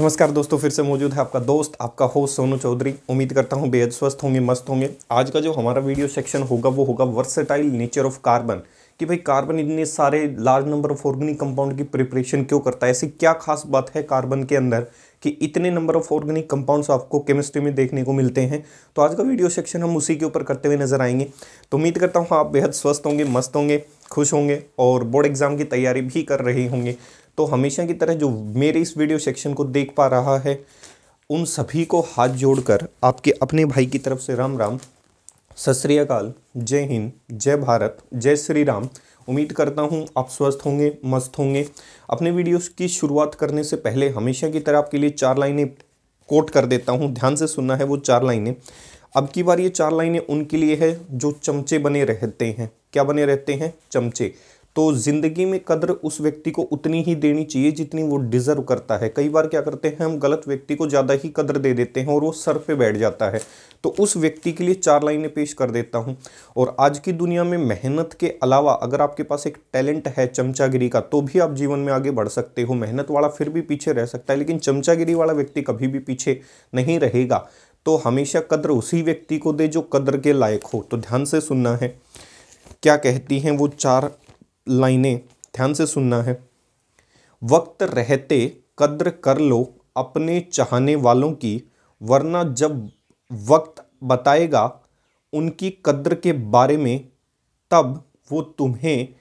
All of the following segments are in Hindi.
नमस्कार दोस्तों, फिर से मौजूद है आपका दोस्त आपका होस्ट सोनू चौधरी। उम्मीद करता हूँ बेहद स्वस्थ होंगे, मस्त होंगे। आज का जो हमारा वीडियो सेक्शन होगा वो होगा वर्सेटाइल नेचर ऑफ कार्बन। कि भाई कार्बन इतने सारे large number of organic compound की प्रिपरेशन क्यों करता है, ऐसी क्या खास बात है कार्बन के अंदर कि इतने नंबर ऑफ ऑर्गेनिक कंपाउंड्स आपको केमिस्ट्री में देखने को मिलते हैं। तो आज का वीडियो सेक्शन हम उसी के ऊपर करते हुए नजर आएंगे। तो उम्मीद करता हूँ आप बेहद स्वस्थ होंगे, मस्त होंगे, खुश होंगे और बोर्ड एग्जाम की तैयारी भी कर रहे होंगे। तो हमेशा की तरह जो मेरे इस वीडियो सेक्शन को देख पा रहा है उन सभी को हाथ जोड़कर आपके अपने भाई की तरफ से राम राम, सत श्री अकाल, जय हिंद, जय भारत, जय श्री राम। उम्मीद करता हूँ आप स्वस्थ होंगे, मस्त होंगे। अपने वीडियोस की शुरुआत करने से पहले हमेशा की तरह आपके लिए 4 लाइनें कोट कर देता हूँ, ध्यान से सुनना है वो 4 लाइनें। अब की बार ये 4 लाइनें उनके लिए है जो चमचे बने रहते हैं। क्या बने रहते हैं? चमचे। तो ज़िंदगी में कद्र उस व्यक्ति को उतनी ही देनी चाहिए जितनी वो डिज़र्व करता है। कई बार क्या करते हैं हम, गलत व्यक्ति को ज़्यादा ही कद्र दे देते हैं और वो सर पे बैठ जाता है। तो उस व्यक्ति के लिए 4 लाइनें पेश कर देता हूँ। और आज की दुनिया में मेहनत के अलावा अगर आपके पास एक टैलेंट है चमचागिरी का, तो भी आप जीवन में आगे बढ़ सकते हो। मेहनत वाला फिर भी पीछे रह सकता है, लेकिन चमचागिरी वाला व्यक्ति कभी भी पीछे नहीं रहेगा। तो हमेशा कद्र उसी व्यक्ति को दे जो कद्र के लायक हो। तो ध्यान से सुनना है क्या कहती हैं वो 4 लाइनें, ध्यान से सुनना है। वक्त रहते कद्र कर लो अपने चाहने वालों की, वरना जब वक्त बताएगा उनकी कद्र के बारे में तब वो तुम्हें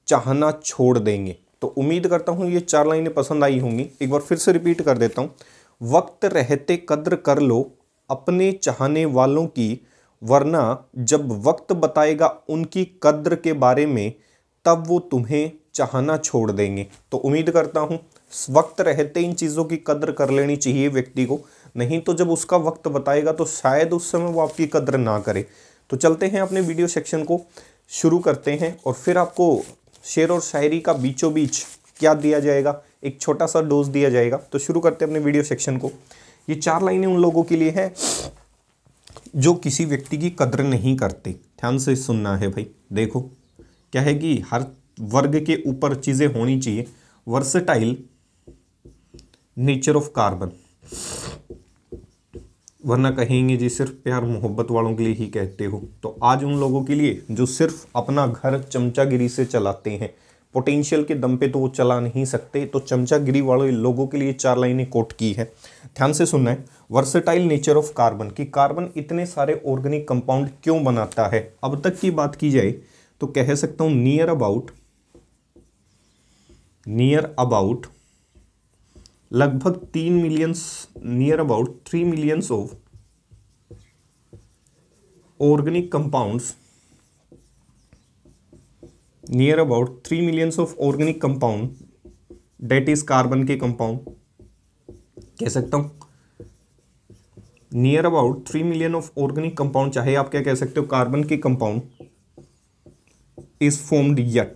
चाहना छोड़ देंगे। तो उम्मीद करता हूँ ये 4 लाइनें पसंद आई होंगी। एक बार फिर से रिपीट कर देता हूँ। वक्त रहते कद्र कर लो अपने चाहने वालों की, वरना जब वक्त बताएगा उनकी कद्र के बारे में तब वो तुम्हें चाहना छोड़ देंगे। तो उम्मीद करता हूँ वक्त रहते इन चीज़ों की कद्र कर लेनी चाहिए व्यक्ति को, नहीं तो जब उसका वक्त बताएगा तो शायद उस समय वो आपकी कद्र ना करे। तो चलते हैं अपने वीडियो सेक्शन को शुरू करते हैं और फिर आपको शेर और शायरी का बीचों बीच क्या दिया जाएगा, एक छोटा सा डोज दिया जाएगा। तो शुरू करते हैं अपने वीडियो सेक्शन को। ये 4 लाइनें उन लोगों के लिए हैं जो किसी व्यक्ति की कद्र नहीं करते। ध्यान से सुनना है भाई। देखो क्या है कि हर वर्ग के ऊपर चीज़ें होनी चाहिए। वर्सेटाइल नेचर ऑफ कार्बन, वरना कहेंगे जी सिर्फ प्यार मोहब्बत वालों के लिए ही कहते हो। तो आज उन लोगों के लिए जो सिर्फ अपना घर चमचागिरी से चलाते हैं, पोटेंशियल के दम पे तो वो चला नहीं सकते, तो चमचागिरी वाले लोगों के लिए 4 लाइनें कोट की है। ध्यान से सुनना है। वर्सेटाइल नेचर ऑफ कार्बन, कि कार्बन इतने सारे ऑर्गेनिक कंपाउंड क्यों बनाता है। अब तक की बात की जाए तो कह सकता हूं नियर अबाउट लगभग 3 millions, near about 3 millions of organic compounds, near about 3 millions of organic compound that is carbon के कंपाउंड। कह सकता हूं near about 3 million of organic compound, चाहे आप क्या कह सकते हो कार्बन के कंपाउंड, इज फॉर्म्ड येट।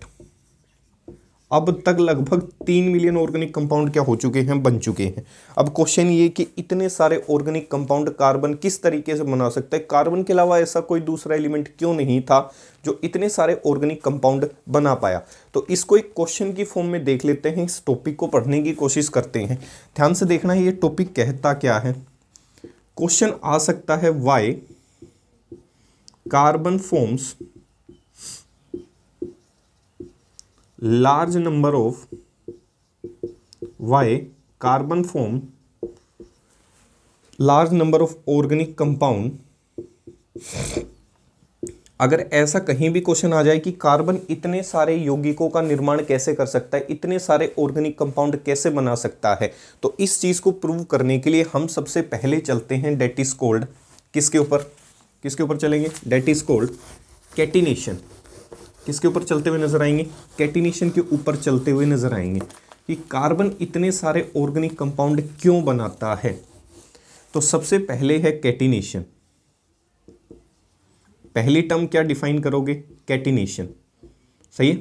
अब तक लगभग 3 मिलियन ऑर्गेनिक कंपाउंड क्या हो चुके हैं, बन चुके हैं। अब क्वेश्चन ये कि इतने सारे ऑर्गेनिक कंपाउंड कार्बन किस तरीके से बना सकता है। कार्बन के अलावा ऐसा कोई दूसरा एलिमेंट क्यों नहीं था जो इतने सारे ऑर्गेनिक कंपाउंड बना पाया। तो इसको एक क्वेश्चन की फॉर्म में देख लेते हैं, इस टॉपिक को पढ़ने की कोशिश करते हैं। ध्यान से देखना है ये टॉपिक कहता क्या है। क्वेश्चन आ सकता है why carbon forms large number of, why carbon form large number of organic compound। अगर ऐसा कहीं भी क्वेश्चन आ जाए कि कार्बन इतने सारे यौगिकों का निर्माण कैसे कर सकता है, इतने सारे ऑर्गेनिक कंपाउंड कैसे बना सकता है, तो इस चीज़ को प्रूव करने के लिए हम सबसे पहले चलते हैं डेट इज कॉल्ड, किसके ऊपर चलेंगे, डेट इज कॉल्ड कैटिनेशन। किसके ऊपर चलते हुए नजर आएंगे, कैटिनेशन के ऊपर चलते हुए नजर आएंगे कि कार्बन इतने सारे ऑर्गेनिक कंपाउंड क्यों बनाता है। तो सबसे पहले है कैटिनेशन। पहली टर्म क्या डिफाइन करोगे, कैटिनेशन। सही है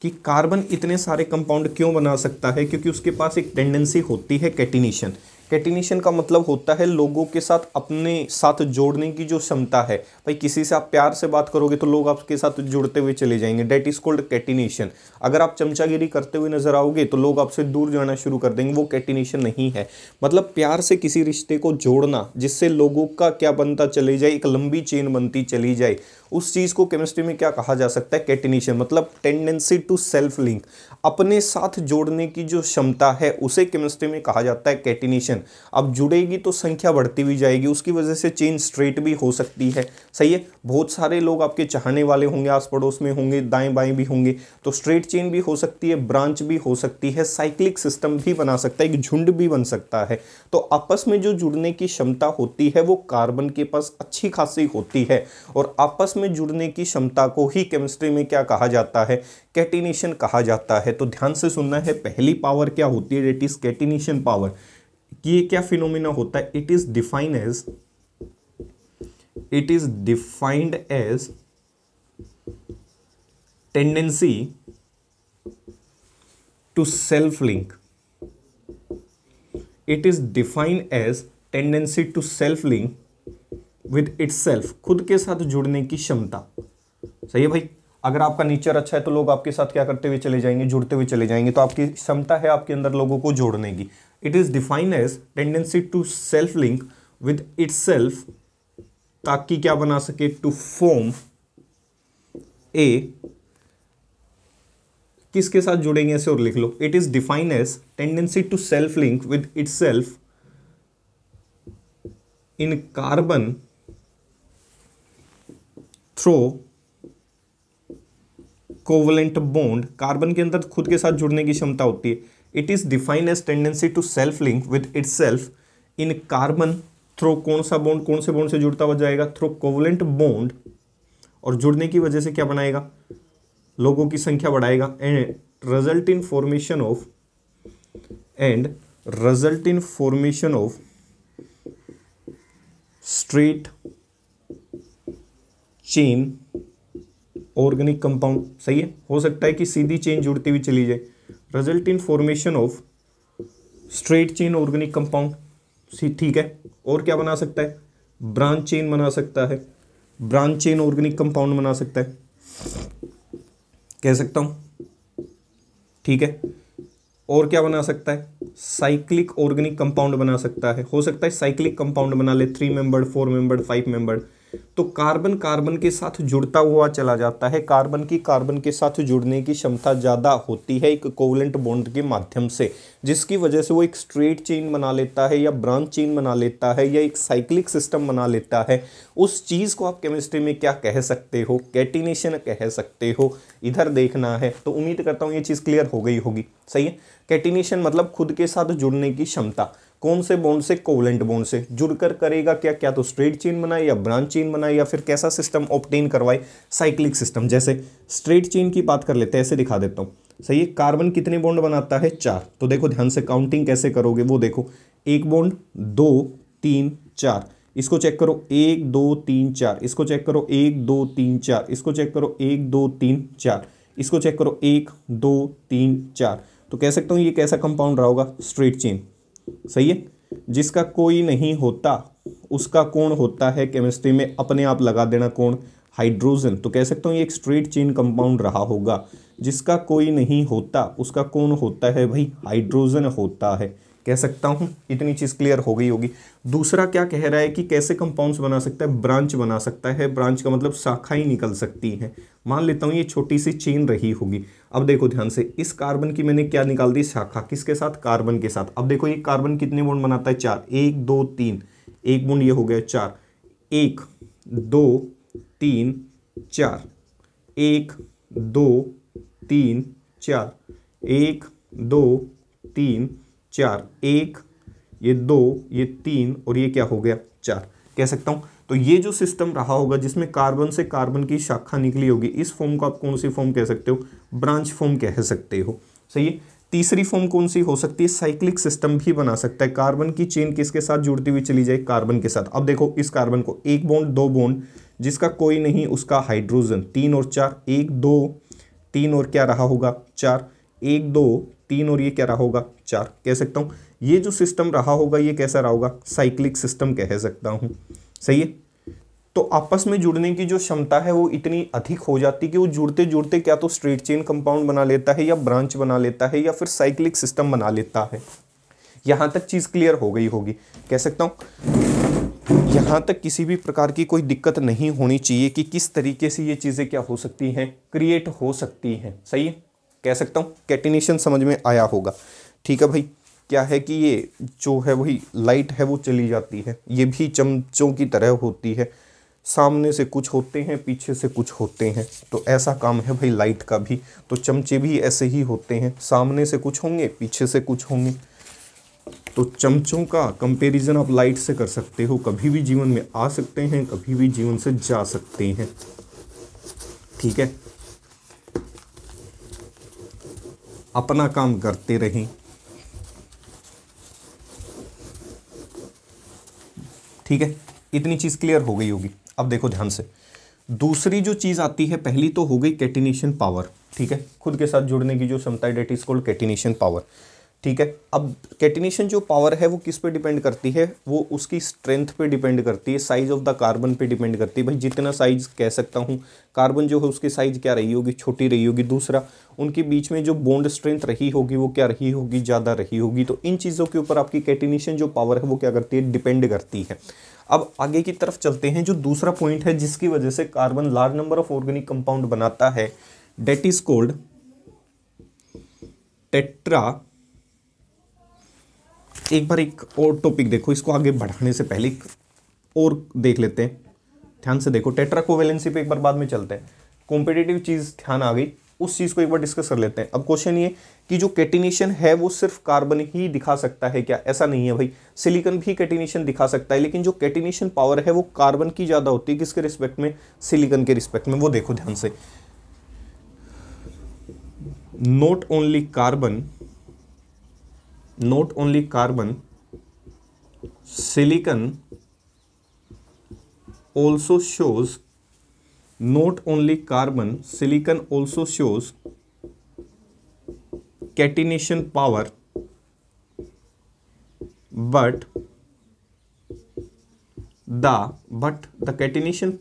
कि कार्बन इतने सारे कंपाउंड क्यों बना सकता है, क्योंकि उसके पास एक टेंडेंसी होती है कैटिनेशन। कैटिनेशन का मतलब होता है लोगों के साथ अपने साथ जोड़ने की जो क्षमता है। भाई किसी से आप प्यार से बात करोगे तो लोग आपके साथ जुड़ते हुए चले जाएंगे, डेट इज कॉल्ड कैटिनेशन। अगर आप चमचागिरी करते हुए नजर आओगे तो लोग आपसे दूर जाना शुरू कर देंगे, वो कैटिनेशन नहीं है। मतलब प्यार से किसी रिश्ते को जोड़ना जिससे लोगों का क्या बनता चले जाए, एक लंबी चेन बनती चली जाए, उस चीज को केमिस्ट्री में क्या कहा जा सकता है, कैटिनेशन। मतलब टेंडेंसी टू सेल्फ लिंक, अपने साथ जोड़ने की जो क्षमता है उसे केमिस्ट्री में कहा जाता है कैटिनेशन। अब जुड़ेगी तो संख्या बढ़ती हुई जाएगी, उसकी वजह से चेन स्ट्रेट भी हो सकती है। सही है, बहुत सारे लोग आपके चाहने वाले होंगे, आस पड़ोस में होंगे, दाएं बाएं भी होंगे, तो स्ट्रेट चेन भी हो सकती है, ब्रांच भी हो सकती है, साइक्लिक सिस्टम भी बना सकता है, एक झुंड भी बन सकता है। तो आपस में जो जुड़ने की क्षमता होती है वो कार्बन के पास अच्छी खासी होती है, और आपस में जुड़ने की क्षमता को ही केमिस्ट्री में क्या कहा जाता है, कैटिनेशन कहा जाता है। तो ध्यान से सुनना है, पहली पावर क्या होती है, दैट इज कैटिनेशन पावर। ये क्या फिनोमिना होता है, it is defined as tendency to self link. It is defined as tendency to self link with itself, खुद के साथ जुड़ने की क्षमता। सही है भाई, अगर आपका नेचर अच्छा है तो लोग आपके साथ क्या करते हुए चले जाएंगे, जुड़ते हुए चले जाएंगे, तो आपकी क्षमता है आपके अंदर लोगों को जोड़ने की। It is defined as tendency to self link with itself, ताकि क्या बना सके, टू फॉर्म ए, किसके साथ जुड़ेंगे ऐसे और लिख लो, it is defined as tendency to self link with itself in carbon through covalent bond. Carbon के अंदर खुद के साथ जुड़ने की क्षमता होती है। It is defined as tendency to self link with itself in carbon through, कौन सा बॉन्ड, कौन से बॉन्ड से जुड़ता हुआ जाएगा, थ्रू कोवलेंट बॉन्ड, और जुड़ने की वजह से क्या बनाएगा, लोगों की संख्या बढ़ाएगा, and result in formation of straight chain organic compound. सही है, हो सकता है कि सीधी चेन जुड़ती हुई चली जाए, result in formation of straight chain organic compound. ठीक है, और क्या बना सकता है, ब्रांच चेन बना सकता है, ब्रांच चेन ऑर्गेनिक कंपाउंड बना सकता है, कह सकता हूं। ठीक है, और क्या बना सकता है, साइक्लिक ऑर्गेनिक कंपाउंड बना सकता है, हो सकता है साइक्लिक कंपाउंड बना ले, 3 मेंबर्ड, 4 मेंबर्ड, 5 मेंबर्ड। तो कार्बन कार्बन के साथ जुड़ता हुआ चला जाता है, कार्बन की कार्बन के साथ जुड़ने की क्षमता ज़्यादा होती है एक कोवलेंट बॉन्ड के माध्यम से, जिसकी वजह से वो एक स्ट्रेट चेन बना लेता है, या ब्रांच चेन बना लेता है, या एक साइक्लिक सिस्टम बना लेता है। उस चीज़ को आप केमिस्ट्री में क्या कह सकते हो, कैटिनेशन कह सकते हो। इधर देखना है, तो उम्मीद करता हूँ ये चीज़ क्लियर हो गई होगी। सही है, कैटिनेशन मतलब खुद के साथ जुड़ने की क्षमता, कौन से बॉन्ड से, कोवलेंट बॉन्ड से जुड़कर करेगा क्या, क्या तो स्ट्रेट चेन बनाए या ब्रांच चेन बनाए, या फिर कैसा सिस्टम ऑब्टेन करवाए, साइक्लिक सिस्टम। जैसे स्ट्रेट चेन की बात कर लेते हैं, ऐसे दिखा देता हूँ। सही है, कार्बन कितने बॉन्ड बनाता है, 4। तो देखो ध्यान से, काउंटिंग कैसे करोगे वो देखो, 1 बॉन्ड, 2 3 4, इसको चेक करो, 1 2 3 4, इसको चेक करो, 1 2 3 4, इसको चेक करो, 1 2 3 4, इसको चेक करो, 1 2 3 4। तो कह सकता हूँ ये कैसा कंपाउंड रहा होगा, स्ट्रेट चेन। सही है, जिसका कोई नहीं होता उसका कौन होता है, केमिस्ट्री में अपने आप लगा देना, कौन, हाइड्रोजन। तो कह सकता हूँ ये एक स्ट्रेट चेन कंपाउंड रहा होगा, जिसका कोई नहीं होता उसका कौन होता है भाई, हाइड्रोजन होता है, कह सकता हूँ। इतनी चीज़ क्लियर हो गई होगी। दूसरा क्या कह रहा है कि कैसे कंपाउंड्स बना सकता है, ब्रांच बना सकता है। ब्रांच का मतलब शाखाएं निकल सकती हैं। मान लेता हूँ ये छोटी सी चेन रही होगी। अब देखो ध्यान से, इस कार्बन की मैंने क्या निकाल दी, शाखा, किसके साथ, कार्बन के साथ। अब देखो ये कार्बन कितने बॉन्ड बनाता है, 4, 1 2 3, एक बॉन्ड ये हो गया 4, 1 2 3 4, 1 2 3 4, 1 2 3 4, 1 ये 2 ये 3 और ये क्या हो गया 4, कह सकता हूँ। तो ये जो सिस्टम रहा होगा जिसमें कार्बन से कार्बन की शाखा निकली होगी, इस फॉर्म को आप कौन सी फॉर्म कह सकते हो, ब्रांच फॉर्म कह सकते हो। सही है। तीसरी फॉर्म कौन सी हो सकती है, साइक्लिक सिस्टम भी बना सकता है। कार्बन की चेन किसके साथ जुड़ती हुई चली जाए, कार्बन के साथ। अब देखो इस कार्बन को, 1 बॉन्ड 2 बॉन्ड, जिसका कोई नहीं उसका हाइड्रोजन, 3 और 4, 1 2 3 और क्या रहा होगा 4, 1 2 3 और ये क्या रहा होगा 4, कह सकता हूँ। ये जो सिस्टम रहा होगा ये कैसा रहा होगा, साइक्लिक सिस्टम कह सकता हूँ, सही है। तो आपस में जुड़ने की जो क्षमता है वो इतनी अधिक हो जाती है कि वो जुड़ते जुड़ते क्या तो स्ट्रेट चेन कंपाउंड बना लेता है या ब्रांच बना लेता है या फिर साइक्लिक सिस्टम बना लेता है। यहाँ तक चीज़ क्लियर हो गई होगी, कह सकता हूँ यहाँ तक किसी भी प्रकार की कोई दिक्कत नहीं होनी चाहिए कि किस तरीके से ये चीज़ें क्या हो सकती हैं, क्रिएट हो सकती हैं, सही है। कह सकता हूँ कैटिनेशन समझ में आया होगा। ठीक है भाई, क्या है कि ये जो है वही लाइट है वो चली जाती है, ये भी चमचों की तरह होती है, सामने से कुछ होते हैं पीछे से कुछ होते हैं। तो ऐसा काम है भाई लाइट का भी, तो चमचे भी ऐसे ही होते हैं, सामने से कुछ होंगे पीछे से कुछ होंगे। तो चमचों का कंपैरिजन आप लाइट से कर सकते हो, कभी भी जीवन में आ सकते हैं, कभी भी जीवन से जा सकते हैं, ठीक है। अपना काम करते रहें, ठीक है। इतनी चीज़ क्लियर हो गई होगी। अब देखो ध्यान से, दूसरी जो चीज़ आती है, पहली तो हो गई कैटिनेशन पावर, ठीक है, खुद के साथ जुड़ने की जो क्षमता है, that is called catenation power, ठीक है। अब कैटिनेशन जो पावर है वो किस पे डिपेंड करती है, वो उसकी स्ट्रेंथ पे डिपेंड करती है, साइज ऑफ द कार्बन पे डिपेंड करती है। भाई जितना साइज कह सकता हूँ कार्बन जो है उसकी साइज क्या रही होगी, छोटी रही होगी। दूसरा, उनके बीच में जो बॉन्ड स्ट्रेंथ रही होगी वो क्या रही होगी, ज़्यादा रही होगी। तो इन चीज़ों के ऊपर आपकी कैटिनेशन जो पावर है वो क्या करती है, डिपेंड करती है। अब आगे की तरफ चलते हैं, जो दूसरा पॉइंट है जिसकी वजह से carbon large number of organic compound बनाता है, डेट इज कॉल्ड टेट्रा। एक बार एक और टॉपिक देखो, इसको आगे बढ़ाने से पहले और देख लेते हैं, ध्यान से देखो। टेट्रा कोवेलेंसी पे एक बार बाद में चलते हैं, कॉम्पिटिटिव चीज़ ध्यान आ गई, उस चीज़ को एक बार डिस्कस कर लेते हैं। अब क्वेश्चन ये कि जो कैटिनेशन है वो सिर्फ कार्बन ही दिखा सकता है क्या, ऐसा नहीं है भाई, सिलिकॉन भी कैटिनेशन दिखा सकता है, लेकिन जो कैटिनेशन पावर है वो कार्बन की ज़्यादा होती है, किसके रिस्पेक्ट में, सिलिकॉन के रिस्पेक्ट में। वो देखो ध्यान से, not only carbon silicon also shows, not only carbon, silicon also shows catenation power, but the catenation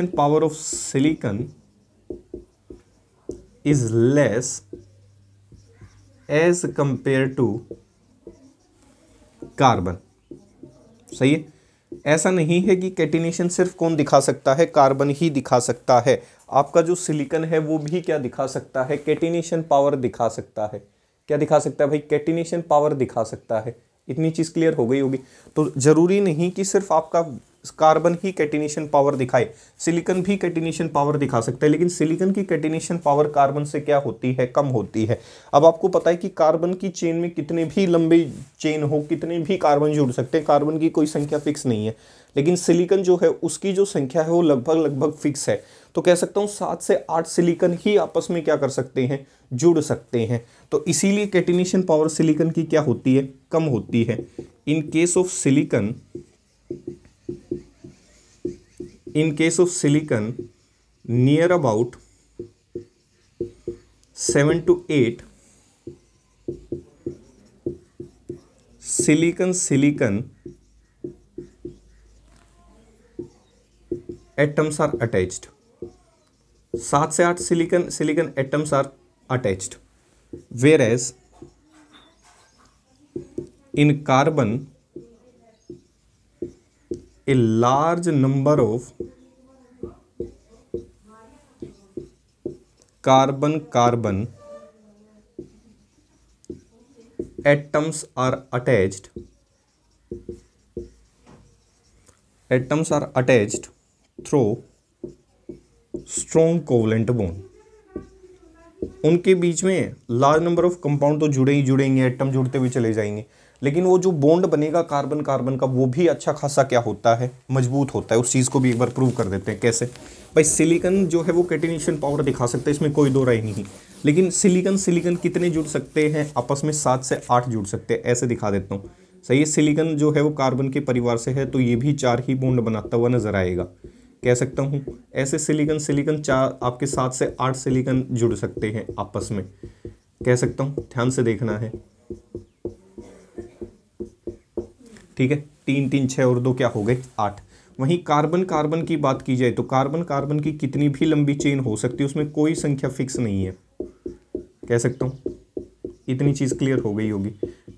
power of silicon is less as compared to carbon, सही है। ऐसा नहीं है कि कैटिनेशन सिर्फ कौन दिखा सकता है, कार्बन ही दिखा सकता है। आपका जो सिलिकॉन है वो भी क्या दिखा सकता है, कैटिनेशन पावर दिखा सकता है। क्या दिखा सकता है भाई, कैटिनेशन पावर दिखा सकता है। इतनी चीज़ क्लियर हो गई होगी। तो ज़रूरी नहीं कि सिर्फ आपका कार्बन ही कैटिनेशन पावर दिखाए, सिलिकॉन भी कैटिनेशन पावर दिखा सकता है, लेकिन सिलिकॉन की कैटिनेशन पावर कार्बन से क्या होती है, कम होती है। अब आपको पता है कि कार्बन की चेन में कितने भी लंबे चेन हो, कितने भी कार्बन जुड़ सकते हैं, कार्बन की कोई संख्या फिक्स नहीं है, लेकिन सिलिकॉन जो है उसकी जो संख्या है वो लगभग फिक्स है। तो कह सकता हूँ 7 से 8 सिलिकॉन ही आपस में क्या कर सकते हैं, जुड़ सकते हैं। तो इसीलिए कैटिनेशन पावर सिलिकॉन की क्या होती है, कम होती है। In case of silicon near about 7 to 8 silicon atoms are attached। 7 से 8 silicon atoms are attached, whereas in carbon a large number of carbon atoms are attached through strong covalent bond। उनके बीच में लार्ज नंबर ऑफ कंपाउंड तो जुड़े ही जुड़ेंगे, एटम जुड़ते हुए चले जाएंगे, लेकिन वो जो बॉन्ड बनेगा कार्बन कार्बन का वो भी अच्छा खासा क्या होता है, मजबूत होता है। उस चीज़ को भी एक बार प्रूव कर देते हैं। कैसे भाई, सिलिकॉन जो है वो कैटिनेशन पावर दिखा सकता है, इसमें कोई दो राय नहीं, लेकिन सिलिकॉन कितने जुड़ सकते हैं आपस में, 7 से 8 जुड़ सकते हैं। ऐसे दिखा देता हूँ, सही है। सिलिकॉन जो है वो कार्बन के परिवार से है, तो ये भी 4 ही बॉन्ड बनाता हुआ नजर आएगा। कह सकता हूँ। ऐसे सिलिकॉन सिलिकॉन 4 आपके 7 से 8 सिलिकॉन जुड़ सकते हैं आपस में, कह सकता हूँ। ध्यान से देखना है, ठीक है। 3 3 6 और 2 क्या हो गए 8। वहीं कार्बन कार्बन की बात की जाए तो कार्बन कार्बन की कितनी भी लंबी चेन हो सकती है, उसमें कोई संख्या फिक्स नहीं है, कह सकता हूँ। इतनी चीज़ क्लियर हो गई होगी।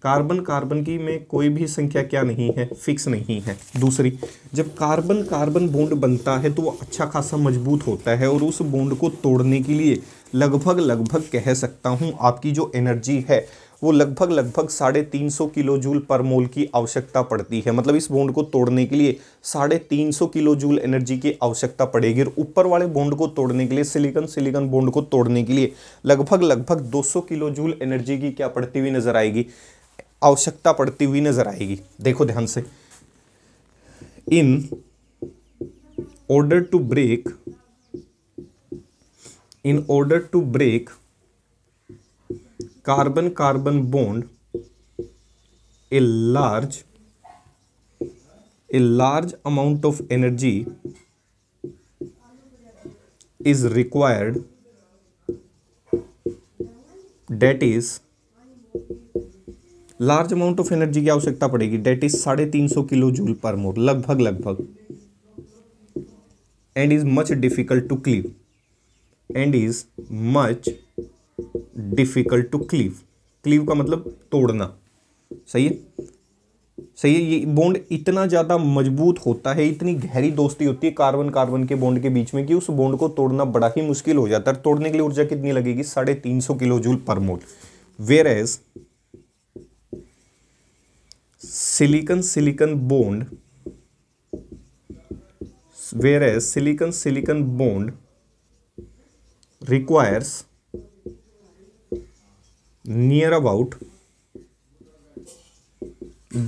कार्बन कार्बन की में कोई भी संख्या क्या नहीं है, फिक्स नहीं है। दूसरी, जब कार्बन कार्बन बॉन्ड बनता है तो वो अच्छा खासा मजबूत होता है और उस बॉन्ड को तोड़ने के लिए लगभग लगभग कह सकता हूँ आपकी जो एनर्जी है वो लगभग लगभग 350 किलो जूल पर मोल की आवश्यकता पड़ती है। मतलब इस बॉन्ड को तोड़ने के लिए 350 किलो जूल एनर्जी की आवश्यकता पड़ेगी। और ऊपर वाले बॉन्ड को तोड़ने के लिए, सिलिकॉन सिलिकॉन बॉन्ड को तोड़ने के लिए लगभग लगभग 200 किलो जूल एनर्जी की क्या पड़ती हुई नजर आएगी, आवश्यकता पड़ती हुई नजर आएगी। देखो ध्यान से, in order to break carbon carbon bond a large amount of energy is required, that is large amount of energy की आवश्यकता पड़ेगी, date is 350 kilojoule per mole, लगभग लगभग। And is much difficult to cleave, cleave का मतलब तोड़ना, सही है, सही है। ये बॉन्ड इतना ज़्यादा मजबूत होता है, इतनी गहरी दोस्ती होती है कार्बन कार्बन के बॉन्ड के बीच में कि उस बॉन्ड को तोड़ना बड़ा ही मुश्किल हो जाता है। तोड़ने के लिए ऊर्जा कितनी लगेगी, 350 kilojoule per mole. Whereas silicon bond requires near about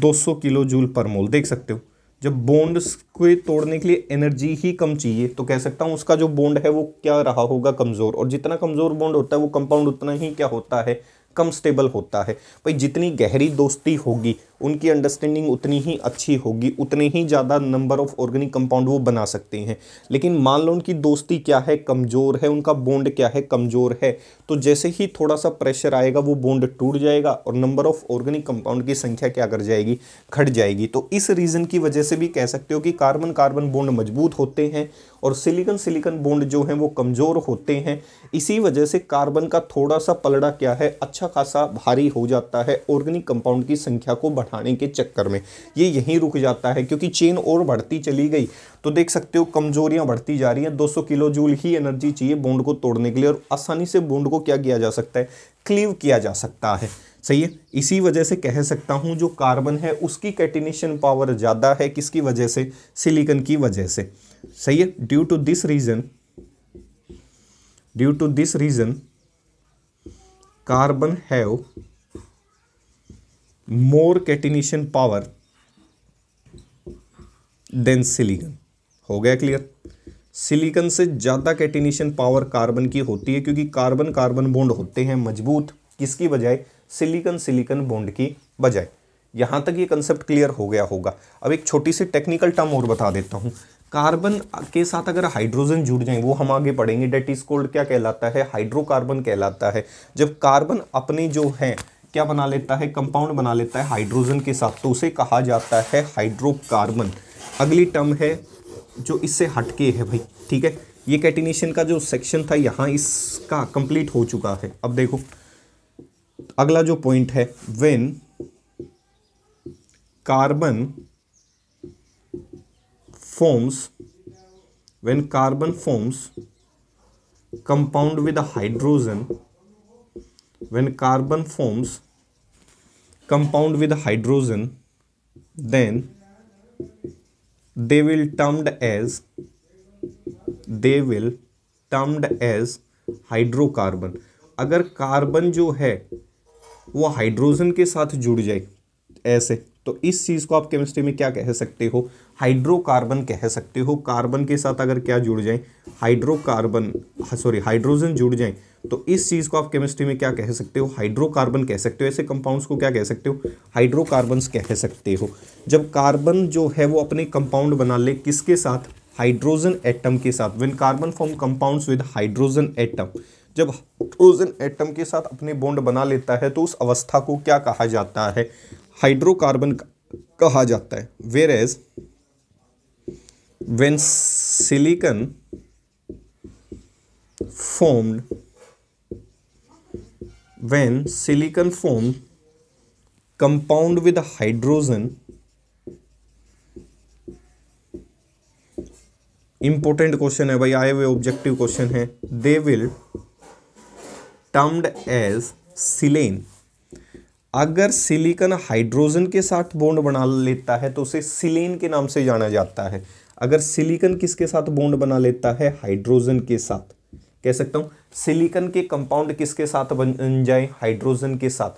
200 kilojoule per mole. देख सकते हो, जब बॉन्ड को तोड़ने के लिए एनर्जी ही कम चाहिए तो कह सकता हूं उसका जो बॉन्ड है वो क्या रहा होगा, कमजोर। और जितना कमजोर बॉन्ड होता है वो कंपाउंड उतना ही क्या होता है, कम स्टेबल होता है। भाई जितनी गहरी दोस्ती होगी उनकी अंडरस्टैंडिंग उतनी ही अच्छी होगी, उतने ही ज़्यादा नंबर ऑफ ऑर्गेनिक कंपाउंड वो बना सकते हैं। लेकिन मान लो उनकी दोस्ती क्या है, कमज़ोर है, उनका बॉन्ड क्या है, कमज़ोर है, तो जैसे ही थोड़ा सा प्रेशर आएगा वो बॉन्ड टूट जाएगा और नंबर ऑफ ऑर्गेनिक कंपाउंड की संख्या क्या कर जाएगी, घट जाएगी। तो इस रीज़न की वजह से भी कह सकते हो कि कार्बन कार्बन बॉन्ड मजबूत होते हैं और सिलिकॉन सिलिकॉन बॉन्ड जो हैं वो कमज़ोर होते हैं। इसी वजह से कार्बन का थोड़ा सा पलड़ा क्या है, अच्छा खासा भारी हो जाता है ऑर्गेनिक कंपाउंड की संख्या को बढ़ाने के चक्कर में। ये यहीं रुक जाता है क्योंकि चेन और बढ़ती चली गई तो देख सकते हो कमजोरियां बढ़ती जा रही हैं। 200 किलो जूल ही एनर्जी चाहिए बॉन्ड को तोड़ने के लिए और आसानी से बॉन्ड को क्या किया जा सकता है, क्लीव किया जा सकता है, सही है। इसी वजह से कह सकता हूं जो कार्बन है उसकी कैटिनेशन पावर ज़्यादा है, किसकी वजह से, सिलिकॉन की वजह से, सही है। Due to this reason carbon have more catenation power than silicon. हो गया क्लियर। सिलिकॉन से ज़्यादा कैटिनेशन पावर कार्बन की होती है क्योंकि कार्बन कार्बन बॉन्ड होते हैं मजबूत, किसकी बजाय, सिलिकॉन सिलिकॉन बॉन्ड की बजाय। यहाँ तक ये कंसेप्ट क्लियर हो गया होगा। अब एक छोटी सी टेक्निकल टर्म और बता देता हूँ। कार्बन के साथ अगर हाइड्रोजन जुड़ जाए, वो हम आगे पढ़ेंगे, डेट इज कॉल्ड क्या कहलाता है, हाइड्रोकार्बन कहलाता है। जब कार्बन अपने जो है क्या बना लेता है, कंपाउंड बना लेता है हाइड्रोजन के साथ, तो उसे कहा जाता है हाइड्रोकार्बन। अगली टर्म है जो इससे हटके है भाई, ठीक है। ये कैटिनेशन का जो सेक्शन था यहाँ इसका कंप्लीट हो चुका है। अब देखो अगला जो पॉइंट है, when carbon forms compound with a hydrogen, when carbon forms compound with a hydrogen, then they will termed as hydrocarbon. अगर कार्बन जो है वो हाइड्रोजन के साथ जुड़ जाए ऐसे, तो इस चीज़ को आप केमिस्ट्री में क्या कह सकते हो, हाइड्रोकार्बन कह सकते हो। कार्बन के साथ अगर क्या जुड़ जाए, हाइड्रोजन जुड़ जाए, तो इस चीज़ को आप केमिस्ट्री में क्या कह सकते हो, हाइड्रोकार्बन कह सकते हो। ऐसे कंपाउंड्स को क्या कह सकते हो, हाइड्रोकार्बन्स कह सकते हो। जब कार्बन जो है वो अपने कंपाउंड बना ले किसके साथ, हाइड्रोजन एटम के साथ, when carbon form compounds with hydrogen atom, जब हाइड्रोजन एटम के साथ अपने बॉन्ड बना लेता है तो उस अवस्था को क्या कहा जाता है? हाइड्रोकार्बन कहा जाता है। Whereas when silicon formed when silicon formed compound with hydrogen, important question है भाई, आए हुए ऑब्जेक्टिव क्वेश्चन है, they will termed as silane. अगर सिलिकॉन हाइड्रोजन के साथ बॉन्ड बना लेता है तो उसे सिलेन के नाम से जाना जाता है। अगर सिलिकॉन किसके साथ बॉन्ड बना लेता है? हाइड्रोजन के साथ। कह सकता हूं सिलिकॉन के कंपाउंड किसके साथ बन जाए? हाइड्रोजन के साथ।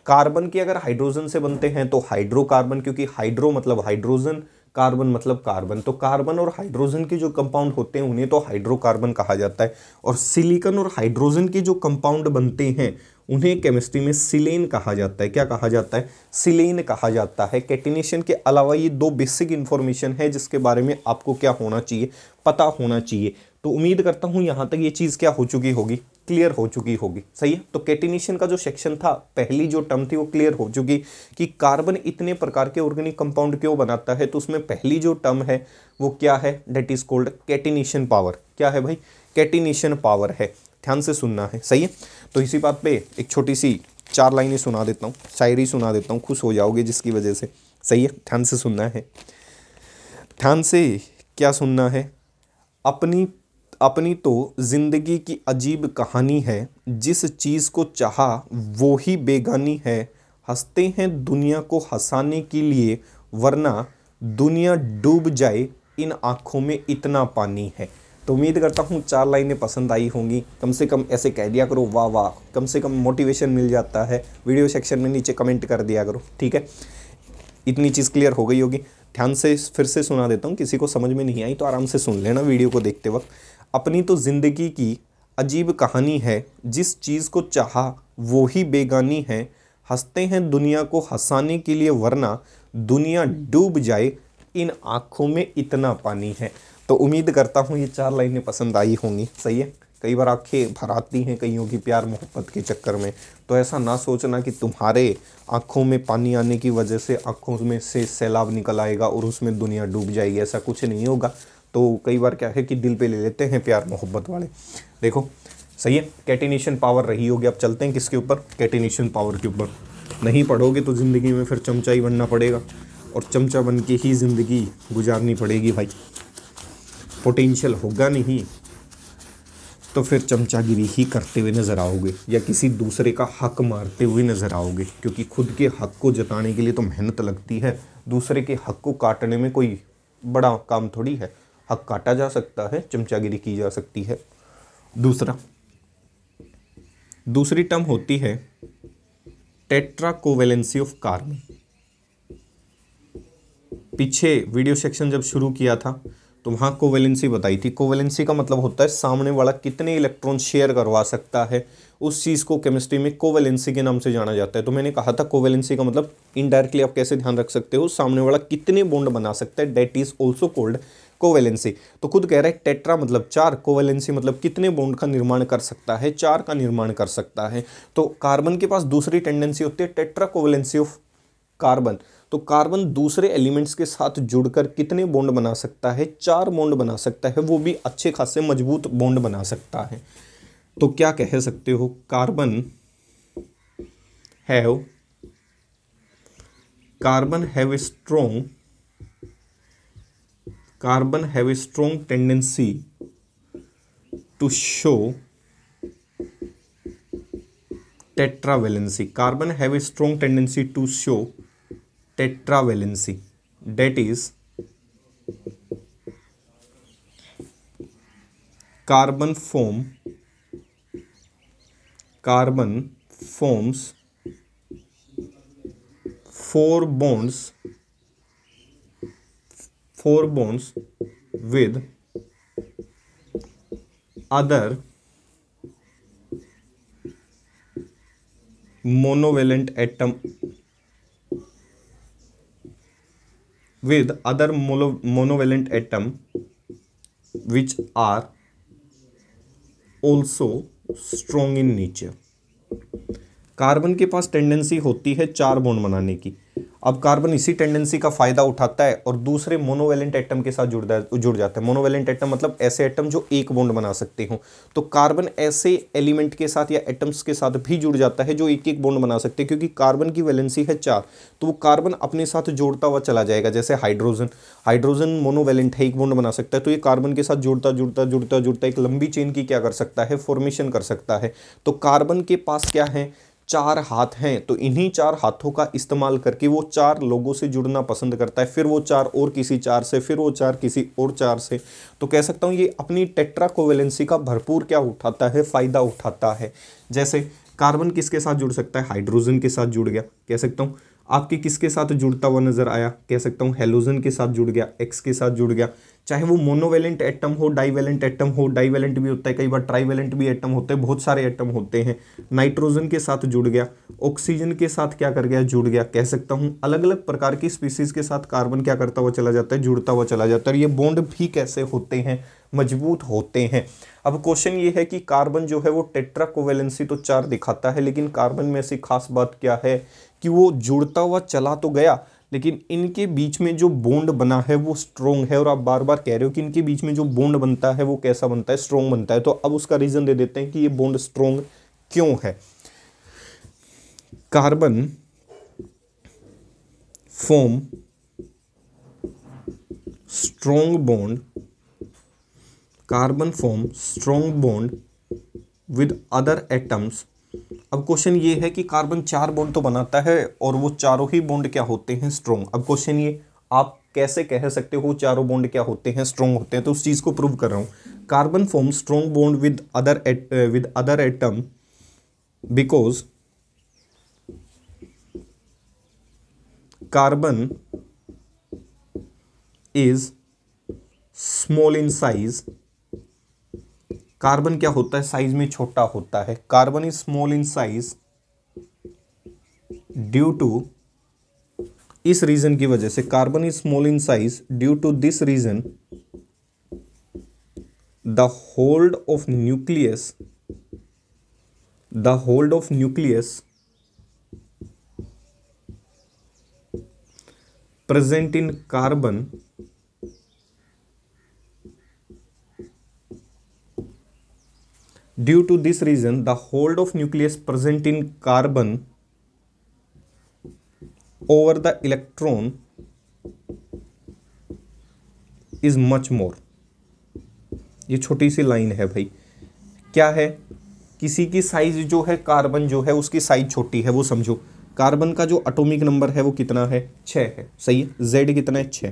कार्बन के अगर हाइड्रोजन से बनते हैं तो हाइड्रोकार्बन, क्योंकि हाइड्रो मतलब हाइड्रोजन, कार्बन मतलब कार्बन, तो कार्बन और हाइड्रोजन के जो कंपाउंड होते हैं उन्हें तो हाइड्रोकार्बन कहा जाता है। और सिलिकॉन और हाइड्रोजन के जो कंपाउंड बनते हैं उन्हें केमिस्ट्री में सिलेन कहा जाता है। क्या कहा जाता है? सिलेन कहा जाता है। कैटिनेशन के अलावा ये दो बेसिक इंफॉर्मेशन है जिसके बारे में आपको क्या होना चाहिए? पता होना चाहिए। तो उम्मीद करता हूं यहां तक ये चीज़ क्या हो चुकी होगी? क्लियर हो चुकी होगी। सही है। तो कैटिनेशन का जो सेक्शन था, पहली जो टर्म थी वो क्लियर हो चुकी कि कार्बन इतने प्रकार के ऑर्गेनिक कंपाउंड क्यों बनाता है। तो उसमें पहली जो टर्म है वो क्या है? That is called catenation power. क्या है भाई? कैटिनेशन पावर है। ध्यान से सुनना है। सही है। तो इसी बात पे एक छोटी सी 4 लाइनें सुना देता हूँ, शायरी सुना देता हूँ, खुश हो जाओगे जिसकी वजह से। सही है। ध्यान से सुनना है। ध्यान से क्या सुनना है? अपनी अपनी तो जिंदगी की अजीब कहानी है, जिस चीज़ को चाहा वो ही बेगानी है, हंसते हैं दुनिया को हंसाने के लिए, वरना दुनिया डूब जाए, इन आँखों में इतना पानी है। तो उम्मीद करता हूँ 4 लाइनें पसंद आई होंगी। कम से कम ऐसे कह दिया करो वाह वाह, कम से कम मोटिवेशन मिल जाता है। वीडियो सेक्शन में नीचे कमेंट कर दिया करो। ठीक है। इतनी चीज़ क्लियर हो गई होगी। ध्यान से फिर से सुना देता हूँ, किसी को समझ में नहीं आई तो आराम से सुन लेना वीडियो को देखते वक्त। अपनी तो ज़िंदगी की अजीब कहानी है, जिस चीज़ को चाहा वो ही बेगानी है, हंसते हैं दुनिया को हंसाने के लिए, वरना दुनिया डूब जाए, इन आँखों में इतना पानी है। तो उम्मीद करता हूँ ये 4 लाइनें पसंद आई होंगी। सही है। कई बार आंखें भर आती हैं कईयों की प्यार मोहब्बत के चक्कर में, तो ऐसा ना सोचना कि तुम्हारे आँखों में पानी आने की वजह से आँखों में से सैलाब निकल आएगा और उसमें दुनिया डूब जाएगी। ऐसा कुछ नहीं होगा। तो कई बार क्या है कि दिल पे ले लेते हैं प्यार मोहब्बत वाले। देखो सही है। कैटिनेशन पावर रही होगी। अब चलते हैं किसके ऊपर? कैटिनेशन पावर के ऊपर। नहीं पढ़ोगे तो ज़िंदगी में फिर चमचा ही बनना पड़ेगा, और चमचा बन के ही ज़िंदगी गुजारनी पड़ेगी भाई। पोटेंशियल होगा नहीं तो फिर चमचागिरी ही करते हुए नज़र आओगे, या किसी दूसरे का हक मारते हुए नज़र आओगे, क्योंकि खुद के हक को जताने के लिए तो मेहनत लगती है। दूसरे के हक को काटने में कोई बड़ा काम थोड़ी है। हक काटा जा सकता है, चमचागिरी की जा सकती है। दूसरी टर्म होती है टेट्रा कोवेलेंसी ऑफ कार्बन। पीछे वीडियो सेक्शन जब शुरू किया था तो वहाँ कोवेलेंसी बताई थी। कोवेलेंसी का मतलब होता है सामने वाला कितने इलेक्ट्रॉन शेयर करवा सकता है। उस चीज़ को केमिस्ट्री में कोवेलेंसी के नाम से जाना जाता है। तो मैंने कहा था कोवेलेंसी का मतलब इनडायरेक्टली आप कैसे ध्यान रख सकते हो, सामने वाला कितने बॉन्ड बना सकता है, that is also called covalency. तो खुद कह रहा है टेट्रा मतलब 4, कोवेलेंसी मतलब कितने बॉन्ड का निर्माण कर सकता है? 4 का निर्माण कर सकता है। तो कार्बन के पास दूसरी टेंडेंसी होती है टेट्रा कोवेलेंसी ऑफ कार्बन। तो कार्बन दूसरे एलिमेंट्स के साथ जुड़कर कितने बॉन्ड बना सकता है? 4 बॉन्ड बना सकता है, वो भी अच्छे खासे मजबूत बॉन्ड बना सकता है। तो क्या कह सकते हो? Carbon have a strong tendency to show tetravalency. Carbon have a strong tendency to show tetravalency. That is, carbon forms 4 bonds with other monovalent atom which are also strong in nature. Carbon के पास टेंडेंसी होती है 4 बॉन्ड बनाने की। अब कार्बन इसी टेंडेंसी का फायदा उठाता है और दूसरे मोनोवेलेंट एटम के साथ जुड़ जाता है। मोनोवेलेंट एटम मतलब ऐसे एटम जो एक बॉन्ड बना सकते हो। तो कार्बन ऐसे एलिमेंट के साथ या एटम्स के साथ भी जुड़ जाता है जो एक एक बॉन्ड बना सकते हैं, क्योंकि कार्बन की वैलेंसी है 4, तो वो कार्बन अपने साथ जोड़ता हुआ चला जाएगा। जैसे हाइड्रोजन मोनोवेलेंट है, एक बॉन्ड बना सकता है, तो ये कार्बन के साथ जुड़ता एक लंबी चेन की क्या कर सकता है, फॉर्मेशन कर सकता है। तो कार्बन के पास क्या है, 4 हाथ हैं, तो इन्हीं 4 हाथों का इस्तेमाल करके वो 4 लोगों से जुड़ना पसंद करता है, फिर वो 4 और किसी 4 से, फिर वो 4 किसी और 4 से। तो कह सकता हूँ ये अपनी टेट्रा कोवेलेंसी का भरपूर क्या उठाता है, फायदा उठाता है। जैसे कार्बन किसके साथ जुड़ सकता है, हाइड्रोजन के साथ जुड़ गया, कह सकता हूँ। आपके किसके साथ जुड़ता हुआ नजर आया, कह सकता हूँ हेलोजन के साथ जुड़ गया, एक्स के साथ जुड़ गया। चाहे वो मोनोवेलेंट एटम हो, डाइवेलेंट एटम हो, डाइवेलेंट भी होता है कई बार, ट्राइवेलेंट भी एटम होते हैं, बहुत सारे एटम होते हैं। नाइट्रोजन के साथ जुड़ गया, ऑक्सीजन के साथ क्या कर गया, जुड़ गया, कह सकता हूँ। अलग अलग प्रकार की स्पीसीज के साथ कार्बन क्या करता हुआ चला जाता है, जुड़ता हुआ चला जाता है। और ये बॉन्ड भी कैसे होते हैं, मजबूत होते हैं। अब क्वेश्चन ये है कि कार्बन जो है वो टेट्रा कोवेलेंसी तो 4 दिखाता है, लेकिन कार्बन में ऐसी खास बात क्या है कि वो जुड़ता हुआ चला तो गया, लेकिन इनके बीच में जो बॉन्ड बना है वो स्ट्रॉन्ग है। और आप बार बार कह रहे हो कि इनके बीच में जो बॉन्ड बनता है वो कैसा बनता है, स्ट्रॉन्ग बनता है। तो अब उसका रीजन दे देते हैं कि ये बॉन्ड स्ट्रॉन्ग क्यों है। Carbon form strong bond, carbon form strong bond with other atoms. अब क्वेश्चन ये है कि कार्बन 4 बॉन्ड तो बनाता है और वो चारों ही बॉन्ड क्या होते हैं, स्ट्रॉन्ग। अब क्वेश्चन ये, आप कैसे कह सकते हो चारों बॉन्ड क्या होते हैं, स्ट्रॉन्ग होते हैं, तो उस चीज को प्रूव कर रहा हूं। Carbon form strong bond with other atom because carbon is small in size. Carbon क्या होता है, साइज में छोटा होता है। Carbon is small in size due to, इस रीजन की वजह से, carbon is small in size due to this reason the hold of nucleus present in carbon Due to this reason, the hold of nucleus present in carbon over the electron is much more। ये छोटी सी लाइन है भाई, क्या है, किसी की साइज जो है, कार्बन जो है उसकी साइज छोटी है, वो समझो। कार्बन का जो एटॉमिक नंबर है वो कितना है, 6 है, सही है। Z कितना है, 6।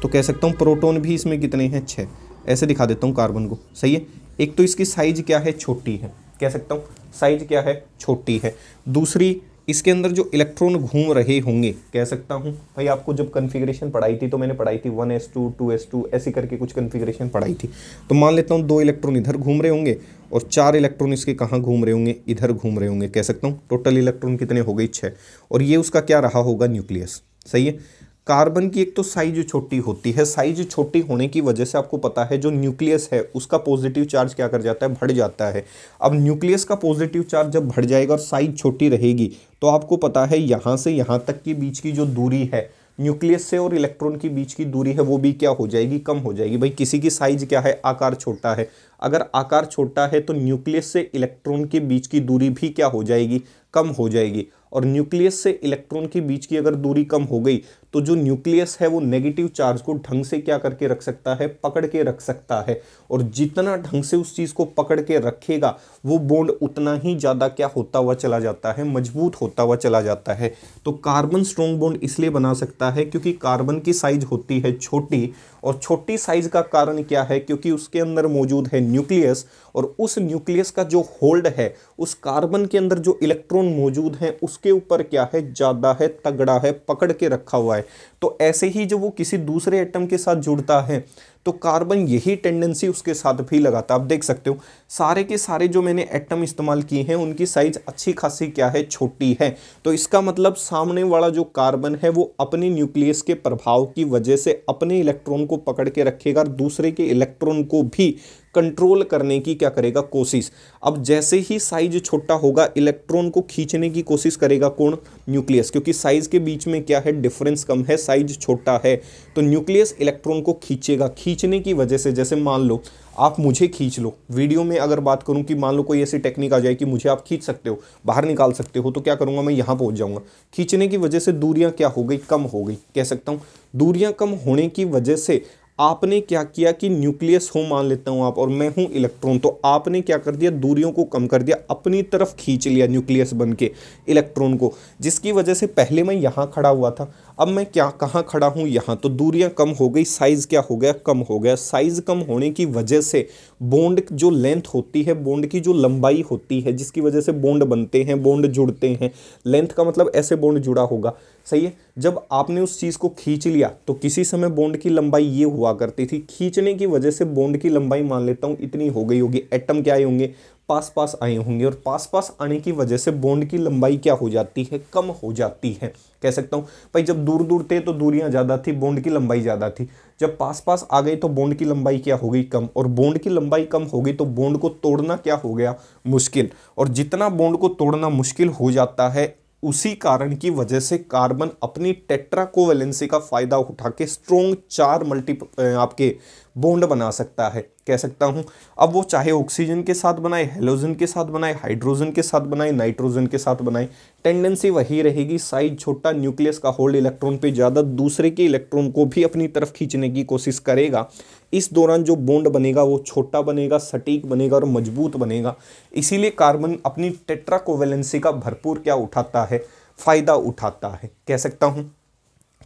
तो कह सकता हूँ प्रोटॉन भी इसमें कितने हैं, 6। ऐसे दिखा देता हूँ कार्बन को, सही है। एक तो इसकी साइज क्या है, छोटी है, कह सकता हूँ साइज क्या है, छोटी है। दूसरी, इसके अंदर जो इलेक्ट्रॉन घूम रहे होंगे, कह सकता हूँ भाई, आपको जब कन्फिग्रेशन पढ़ाई थी तो मैंने पढ़ाई थी 1s2 2s2 ऐसे करके कुछ कन्फिग्रेशन पढ़ाई थी। तो मान लेता हूँ 2 इलेक्ट्रॉन इधर घूम रहे होंगे और 4 इलेक्ट्रॉन इसके कहाँ घूम रहे होंगे, इधर घूम रहे होंगे, कह सकता हूँ टोटल इलेक्ट्रॉन कितने हो गई, 6। और ये उसका क्या रहा होगा, न्यूक्लियस, सही है। कार्बन की एक तो साइज छोटी होती है, साइज छोटी होने की वजह से आपको पता है जो न्यूक्लियस है उसका पॉजिटिव चार्ज क्या कर जाता है, बढ़ जाता है। अब न्यूक्लियस का पॉजिटिव चार्ज जब बढ़ जाएगा और साइज छोटी रहेगी, तो आपको पता है यहाँ से यहाँ तक के बीच की जो दूरी है, न्यूक्लियस से और इलेक्ट्रॉन की बीच की दूरी है, वो भी क्या हो जाएगी, कम हो जाएगी। भाई किसी की साइज क्या है, आकार छोटा है, अगर आकार छोटा है तो न्यूक्लियस से इलेक्ट्रॉन के बीच की दूरी भी क्या हो जाएगी, कम हो जाएगी। और न्यूक्लियस से इलेक्ट्रॉन के बीच की अगर दूरी कम हो गई तो जो न्यूक्लियस है वो नेगेटिव चार्ज को ढंग से क्या करके रख सकता है, पकड़ के रख सकता है। और जितना ढंग से उस चीज़ को पकड़ के रखेगा वो बॉन्ड उतना ही ज़्यादा क्या होता हुआ चला जाता है, मजबूत होता हुआ चला जाता है। तो कार्बन स्ट्रॉन्ग बॉन्ड इसलिए बना सकता है क्योंकि कार्बन की साइज होती है छोटी, और छोटी साइज का कारण क्या है, क्योंकि उसके अंदर मौजूद है न्यूक्लियस, और उस न्यूक्लियस का जो होल्ड है, उस कार्बन के अंदर जो इलेक्ट्रॉन मौजूद हैं उसके ऊपर क्या है, ज़्यादा है, तगड़ा है, पकड़ के रखा हुआ है। तो ऐसे ही जब वो किसी दूसरे एटम के साथ जुड़ता है तो कार्बन यही टेंडेंसी उसके साथ भी लगाता है। आप देख सकते हो सारे के सारे जो मैंने एटम इस्तेमाल किए हैं उनकी साइज अच्छी खासी क्या है, छोटी है। तो इसका मतलब सामने वाला जो कार्बन है वो अपने न्यूक्लियस के प्रभाव की वजह से अपने इलेक्ट्रॉन को पकड़ के रखेगा और दूसरे के इलेक्ट्रॉन को भी कंट्रोल करने की क्या करेगा, कोशिश। अब जैसे ही साइज छोटा होगा इलेक्ट्रॉन को खींचने की कोशिश करेगा कौन, न्यूक्लियस, क्योंकि साइज के बीच में क्या है, डिफरेंस कम है, साइज छोटा है। तो न्यूक्लियस इलेक्ट्रॉन को खींचेगा। खींचने की वजह से जैसे मान लो आप मुझे खींच लो, वीडियो में अगर बात करूं कि मान लो कोई ऐसी टेक्निक आ जाए कि मुझे आप खींच सकते हो, बाहर निकाल सकते हो, तो क्या करूंगा मैं, यहाँ पहुंच जाऊंगा। खींचने की वजह से दूरियां क्या हो गई, कम हो गई, कह सकता हूं। दूरियां कम होने की वजह से आपने क्या किया कि न्यूक्लियस हो मान लेता हूं आप और मैं हूं इलेक्ट्रॉन, तो आपने क्या कर दिया, दूरियों को कम कर दिया, अपनी तरफ खींच लिया न्यूक्लियस बन के इलेक्ट्रॉन को, जिसकी वजह से पहले मैं यहाँ खड़ा हुआ था, अब मैं क्या कहाँ खड़ा हूँ, यहाँ। तो दूरियां कम हो गई, साइज क्या हो गया, कम हो गया। साइज कम होने की वजह से बॉन्ड जो लेंथ होती है, बॉन्ड की जो लंबाई होती है, जिसकी वजह से बॉन्ड बनते हैं, बॉन्ड जुड़ते हैं। लेंथ का मतलब ऐसे बॉन्ड जुड़ा होगा, सही है। जब आपने उस चीज़ को खींच लिया तो किसी समय बॉन्ड की लंबाई ये हुआ करती थी, खींचने की वजह से बॉन्ड की लंबाई मान लेता हूँ इतनी हो गई होगी। एटम क्या आए होंगे, पास पास आए होंगे, और पास पास आने की वजह से बॉन्ड की लंबाई क्या हो जाती है, कम हो जाती है, कह सकता हूँ। भाई जब दूर दूर थे तो दूरियां ज़्यादा थी, बॉन्ड की लंबाई ज़्यादा थी। जब पास पास आ गए तो बॉन्ड की लंबाई क्या हो गई, कम, और बॉन्ड की लंबाई कम हो गई तो बॉन्ड को तोड़ना क्या हो गया, मुश्किल। और जितना बॉन्ड को तोड़ना मुश्किल हो जाता है, उसी कारण की वजह से कार्बन अपनी टेट्रा कोवेलेंसी का फायदा उठा के स्ट्रॉन्ग 4 आपके बॉन्ड बना सकता है, कह सकता हूं। अब वो चाहे ऑक्सीजन के साथ बनाए, हेलोजन के साथ बनाए, हाइड्रोजन के साथ बनाए, नाइट्रोजन के साथ बनाए, टेंडेंसी वही रहेगी, साइज छोटा, न्यूक्लियस का होल्ड इलेक्ट्रॉन पे ज़्यादा, दूसरे के इलेक्ट्रॉन को भी अपनी तरफ खींचने की कोशिश करेगा। इस दौरान जो बॉन्ड बनेगा वो छोटा बनेगा, सटीक बनेगा और मजबूत बनेगा। इसीलिए कार्बन अपनी टेट्रा कोवेलेंसी का भरपूर क्या उठाता है, फायदा उठाता है, कह सकता हूं।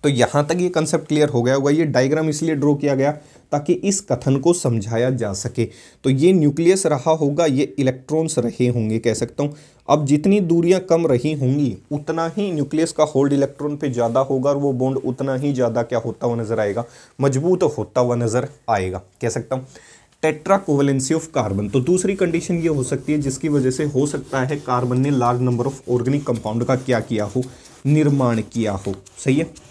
तो यहां तक ये कंसेप्ट क्लियर हो गया होगा। ये डायग्राम इसलिए ड्रॉ किया गया ताकि इस कथन को समझाया जा सके। तो ये न्यूक्लियस रहा होगा, ये इलेक्ट्रॉन्स रहे होंगे, कह सकता हूं। अब जितनी दूरियां कम रही होंगी उतना ही न्यूक्लियस का होल्ड इलेक्ट्रॉन पे ज़्यादा होगा और वो बॉन्ड उतना ही ज़्यादा क्या होता हुआ नजर आएगा, मजबूत होता हुआ नजर आएगा, कह सकता हूँ। Tetra covalency of carbon. तो दूसरी कंडीशन ये हो सकती है जिसकी वजह से हो सकता है कार्बन ने large number of organic compound का क्या किया हो, निर्माण किया हो, सही है।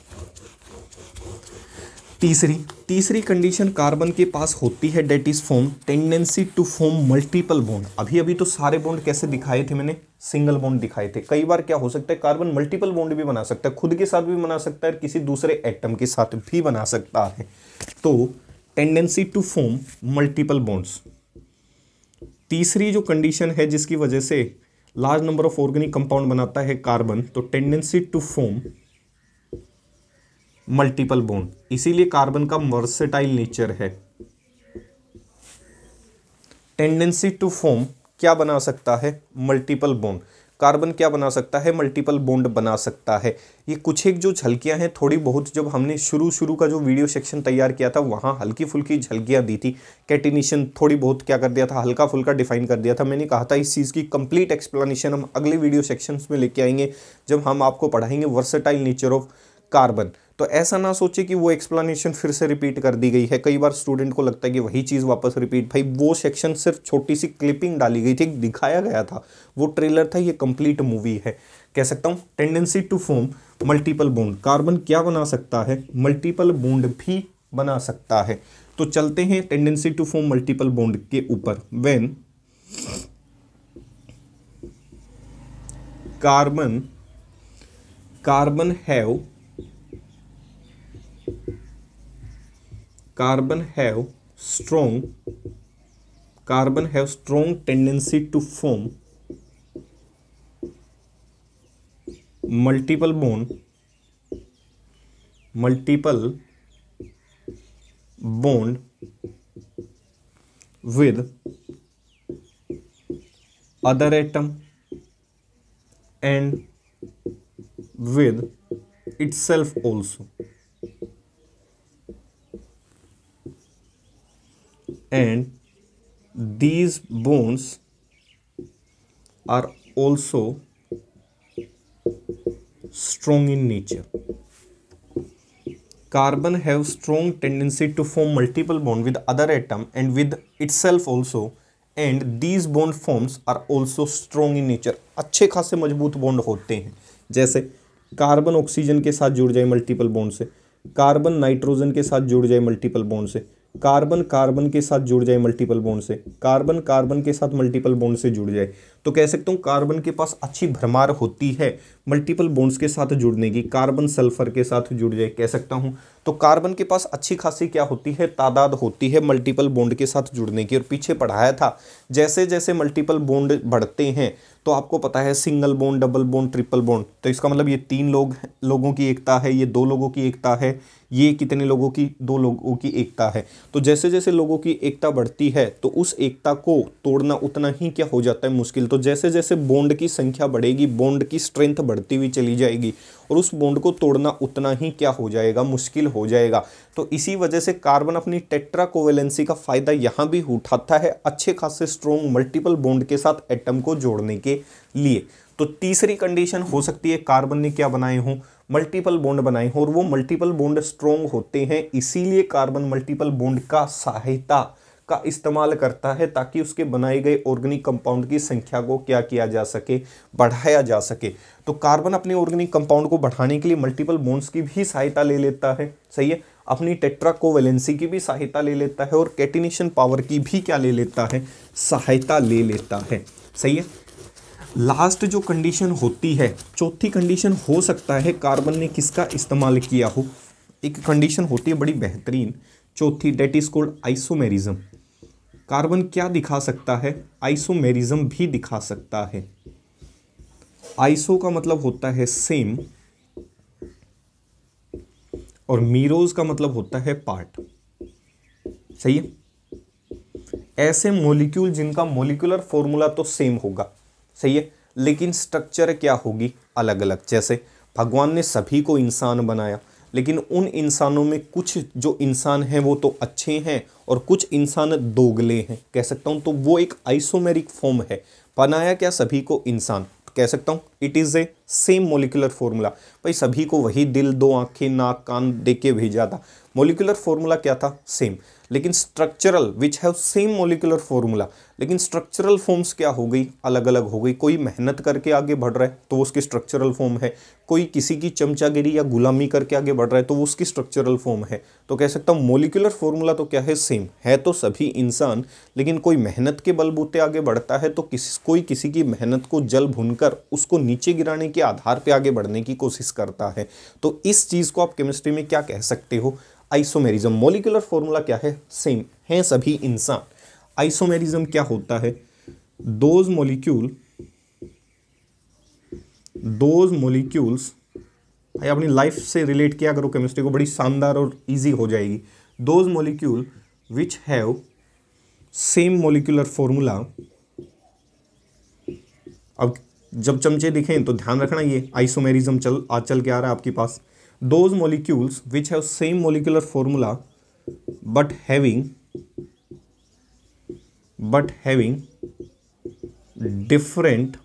तीसरी कंडीशन कार्बन के पास होती है, that is form tendency to form multiple bond. अभी तो सारे बॉन्ड कैसे दिखाए थे मैंने, सिंगल बॉन्ड दिखाए थे। कई बार क्या हो सकता है, कार्बन मल्टीपल बॉन्ड भी बना सकता है, खुद के साथ भी बना सकता है, किसी दूसरे एटम के साथ भी बना सकता है। तो tendency to form multiple bonds तीसरी जो कंडीशन है जिसकी वजह से large number of organic compound बनाता है कार्बन। तो tendency to form multiple bond, इसीलिए कार्बन का वर्सेटाइल नेचर है। टेंडेंसी टू फॉर्म क्या बना सकता है, मल्टीपल बॉन्ड। कार्बन क्या बना सकता है, मल्टीपल बॉन्ड बना सकता है। ये कुछ एक जो झलकियां हैं थोड़ी बहुत, जब हमने शुरू का जो वीडियो सेक्शन तैयार किया था वहां हल्की फुल्की झलकियां दी थी। कैटिनेशन थोड़ी बहुत क्या कर दिया था, हल्का फुल्का डिफाइन कर दिया था। मैंने कहा था इस चीज़ की कंप्लीट एक्सप्लेनेशन हम अगले वीडियो सेक्शंस में लेके आएंगे जब हम आपको पढ़ाएंगे वर्सेटाइल नेचर ऑफ कार्बन। तो ऐसा ना सोचे कि वो एक्सप्लेनेशन फिर से रिपीट कर दी गई है। कई बार स्टूडेंट को लगता है कि वही चीज़ वापस रिपीट, भाई वो सेक्शन सिर्फ छोटी सी क्लिपिंग डाली गई थी, दिखाया गया था, वो ट्रेलर था, ये कंप्लीट मूवी है, कह सकता हूँ। Tendency to form multiple bond, carbon क्या बना सकता है, मल्टीपल बॉन्ड भी बना सकता है। तो चलते हैं tendency to form multiple bond के ऊपर। When carbon have strong tendency to form multiple bond with other atom and with itself also, and these bonds are also strong in nature। carbon have strong tendency to form multiple bond with other atom and with itself also, and these bond forms are also strong in nature। अच्छे खासे मजबूत बॉन्ड होते हैं। जैसे कार्बन ऑक्सीजन के साथ जुड़ जाए मल्टीपल बॉन्ड से, कार्बन नाइट्रोजन के साथ जुड़ जाए मल्टीपल बॉन्ड से, कार्बन कार्बन के साथ जुड़ जाए मल्टीपल बॉन्ड से, कार्बन कार्बन के साथ मल्टीपल बॉन्ड से जुड़ जाए, तो कह सकता हूँ कार्बन के पास अच्छी भरमार होती है मल्टीपल बॉन्ड्स के साथ जुड़ने की। कार्बन सल्फर के साथ जुड़ जाए कह सकता हूँ। तो कार्बन के पास अच्छी खासी क्या होती है, तादाद होती है मल्टीपल बॉन्ड के साथ जुड़ने की। और पीछे पढ़ाया था जैसे जैसे मल्टीपल बॉन्ड बढ़ते हैं तो आपको पता है single bond, double bond, triple bond, तो इसका मतलब ये 3 लोगों की एकता है, ये 2 लोगों की एकता है, ये कितने लोगों की, 2 लोगों की एकता है। तो जैसे जैसे लोगों की एकता बढ़ती है तो उस एकता को तोड़ना उतना ही क्या हो जाता है, मुश्किल। तो जैसे जैसे बॉन्ड की संख्या बढ़ेगी, बॉन्ड की स्ट्रेंथ बढ़ती हुई चली जाएगी और उस बॉन्ड को तोड़ना उतना ही क्या हो जाएगा, मुश्किल हो जाएगा। तो इसी वजह से कार्बन अपनी टेट्रा कोवेलेंसी का फायदा यहाँ भी उठाता है अच्छे खासे स्ट्रॉन्ग मल्टीपल बॉन्ड के साथ एटम को जोड़ने के लिए। तो तीसरी कंडीशन हो सकती है कार्बन ने क्या बनाए हों, मल्टीपल बॉन्ड बनाए हों, और वो मल्टीपल बॉन्ड स्ट्रॉन्ग होते हैं, इसीलिए कार्बन मल्टीपल बॉन्ड का सहायता का इस्तेमाल करता है ताकि उसके बनाए गए ऑर्गेनिक कंपाउंड की संख्या को क्या किया जा सके, बढ़ाया जा सके। तो कार्बन अपने ऑर्गेनिक कंपाउंड को बढ़ाने के लिए मल्टीपल बॉन्ड्स की भी सहायता ले लेता है, सही है, अपनी टेट्रा कोवेलेंसी की भी सहायता ले लेता है और कैटिनेशन पावर की भी क्या ले लेता है, सहायता ले लेता है, सही है। लास्ट जो कंडीशन होती है, चौथी कंडीशन हो सकता है कार्बन ने किसका इस्तेमाल किया हो। एक कंडीशन होती है बड़ी बेहतरीन चौथी, that is called isomerism. Carbon क्या दिखा सकता है, आइसोमेरिज्म भी दिखा सकता है। आइसो का मतलब होता है सेम और मीरोज का मतलब होता है पार्ट, सही है। ऐसे मॉलिक्यूल जिनका मॉलिक्यूलर फॉर्मूला तो सेम होगा, सही है, लेकिन स्ट्रक्चर क्या होगी, अलग अलग। जैसे भगवान ने सभी को इंसान बनाया, लेकिन उन इंसानों में कुछ जो इंसान हैं वो तो अच्छे हैं और कुछ इंसान दोगले हैं, कह सकता हूं। तो वो एक आइसोमेरिक फॉर्म है, बनाया क्या, सभी को इंसान, कह सकता हूं it is a same molecular formula. भाई सभी को वही दिल, 2 आंखें, नाक, कान दे के भेजा था, मॉलिक्यूलर फॉर्मूला क्या था, सेम। लेकिन structural which have same molecular formula, लेकिन स्ट्रक्चरल फॉर्म्स क्या हो गई, अलग अलग हो गई। कोई मेहनत करके आगे बढ़ रहा है तो उसकी स्ट्रक्चरल फॉर्म है, कोई किसी की चमचागिरी या गुलामी करके आगे बढ़ रहा है तो वो उसकी स्ट्रक्चरल फॉर्म है। तो कह सकता हूँ मॉलिक्यूलर फॉर्मूला तो क्या है, सेम है, तो सभी इंसान, लेकिन कोई मेहनत के बलबूते आगे बढ़ता है तो कोई किसी की मेहनत को जल भूनकर उसको नीचे गिराने के आधार पर आगे बढ़ने की कोशिश करता है। तो इस चीज़ को आप केमिस्ट्री में क्या कह सकते हो, आइसोमेरिज्म। मॉलिक्यूलर फॉर्मूला क्या है, सेम है सभी इंसान। आइसोमेरिज्म क्या होता है, दोज मॉलिक्यूल्स भाई अपनी लाइफ से रिलेट किया करो केमिस्ट्री को, बड़ी शानदार और इजी हो जाएगी। Those molecule which have same molecular formula. अब जब चमचे दिखें तो ध्यान रखना ये आइसोमेरिज्म चल के आ रहा है आपके पास। Those molecules which have same molecular formula but having different,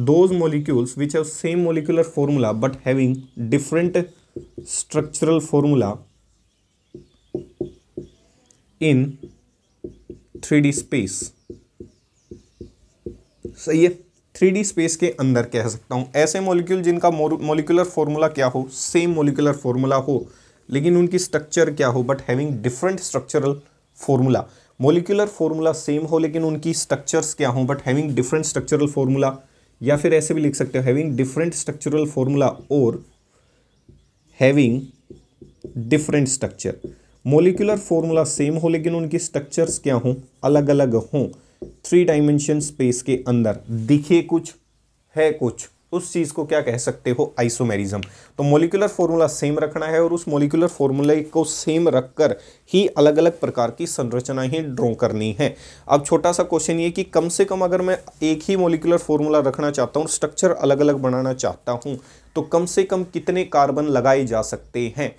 those molecules which have same molecular formula but having different structural formula in 3D space, सही है, 3D स्पेस के अंदर कह सकता हूँ। ऐसे मॉलिक्यूल जिनका मॉलिक्यूलर फॉर्मूला क्या हो, सेम मॉलिक्यूलर फॉर्मूला हो, लेकिन उनकी स्ट्रक्चर क्या हो, but having different structural formula. Molecular formula same हो लेकिन उनकी स्ट्रक्चर्स क्या हो, but having different structural formula, या फिर ऐसे भी लिख सकते हो हैविंग डिफरेंट स्ट्रक्चरल फॉर्मूला और having different structure. Molecular formula same हो लेकिन उनकी स्ट्रक्चर्स क्या हो, अलग अलग हों, 3 डायमेंशन स्पेस के अंदर दिखे कुछ है कुछ, उस चीज को क्या कह सकते हो, आइसोमेरिज्म। तो मॉलिक्यूलर फॉर्मूला सेम रखना है और उस मॉलिक्यूलर फॉर्मूले को सेम रखकर ही अलग अलग प्रकार की संरचनाएं ही ड्रॉ करनी है। अब छोटा सा क्वेश्चन ये कि कम से कम अगर मैं एक ही मॉलिक्यूलर फॉर्मूला रखना चाहता हूँ, स्ट्रक्चर अलग अलग बनाना चाहता हूँ, तो कम से कम कितने कार्बन लगाए जा सकते हैं,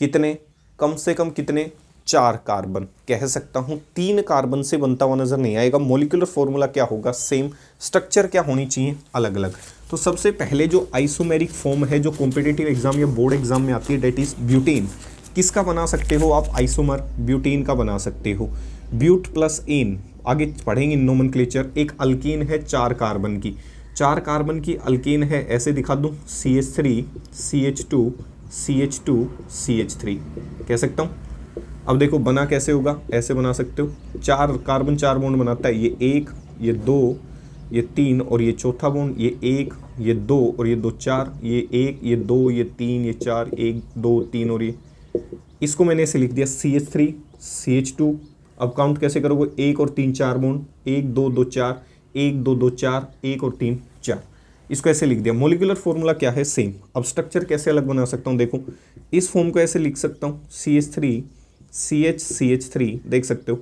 कितने, कम से कम कितने, 4 कार्बन, कह सकता हूँ 3 कार्बन से बनता हुआ नजर नहीं आएगा। मॉलिक्यूलर फॉर्मूला क्या होगा, सेम। स्ट्रक्चर क्या होनी चाहिए, अलग अलग। तो सबसे पहले जो आइसोमेरिक फॉर्म है जो कॉम्पिटिटिव एग्जाम या बोर्ड एग्जाम में आती है, डेट इज ब्यूटेन। किसका बना सकते हो आप आइसोमर, ब्यूटेन का बना सकते हो। ब्यूट प्लस एन, आगे पढ़ेंगे नोमेनक्लेचर। एक अल्कीन है 4 कार्बन की, 4 कार्बन की अल्कीन है, ऐसे दिखा दूं CH3 CH2 CH2 CH3 कह सकता हूँ। अब देखो बना कैसे होगा, ऐसे बना सकते हो। 4 कार्बन 4 बॉन्ड बनाता है, ये 1 ये 2 ये 3 और ये चौथा बॉन्ड, ये 1 ये 2 और ये 2 4, ये 1 ये 2 ये 3 ये 4, 1 2 3 और ये, इसको मैंने ऐसे लिख दिया CH3 CH2। अब काउंट कैसे करोगे, 1 और 3 4 बॉन्ड, 1 2 2 4, 1 2 2 4, 1 और 3 4, इसको ऐसे लिख दिया। मॉलिक्यूलर फॉर्मूला क्या है, सेम। अब स्ट्रक्चर कैसे अलग बना सकता हूँ, देखो इस फॉर्म को ऐसे लिख सकता हूँ CH3 CH3 देख सकते हो,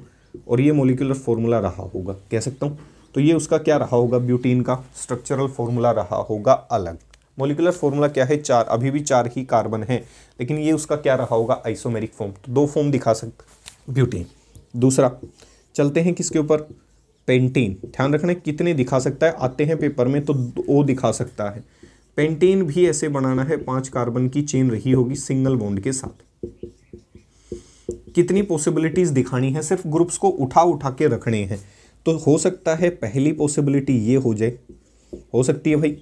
और ये मॉलिक्यूलर फॉर्मूला रहा होगा, कह सकता हूँ। तो ये उसका क्या रहा होगा, ब्यूटीन का स्ट्रक्चरल फॉर्मूला रहा होगा अलग। मॉलिक्यूलर फॉर्मूला क्या है, 4, अभी भी 4 ही कार्बन है, लेकिन ये उसका क्या रहा होगा, आइसोमेरिक फॉर्म। तो 2 फॉर्म दिखा सकते ब्यूटेन। दूसरा चलते हैं किसके ऊपर, पेंटेन। ध्यान रखना कितने दिखा सकता है, आते हैं पेपर में तो ओ दिखा सकता है। पेंटेन भी ऐसे बनाना है, 5 कार्बन की चेन रही होगी सिंगल बॉन्ड के साथ। कितनी पॉसिबिलिटीज दिखानी है, सिर्फ ग्रुप्स को उठा उठा के रखने हैं। तो हो सकता है पहली पॉसिबिलिटी ये हो जाए, हो सकती है भाई,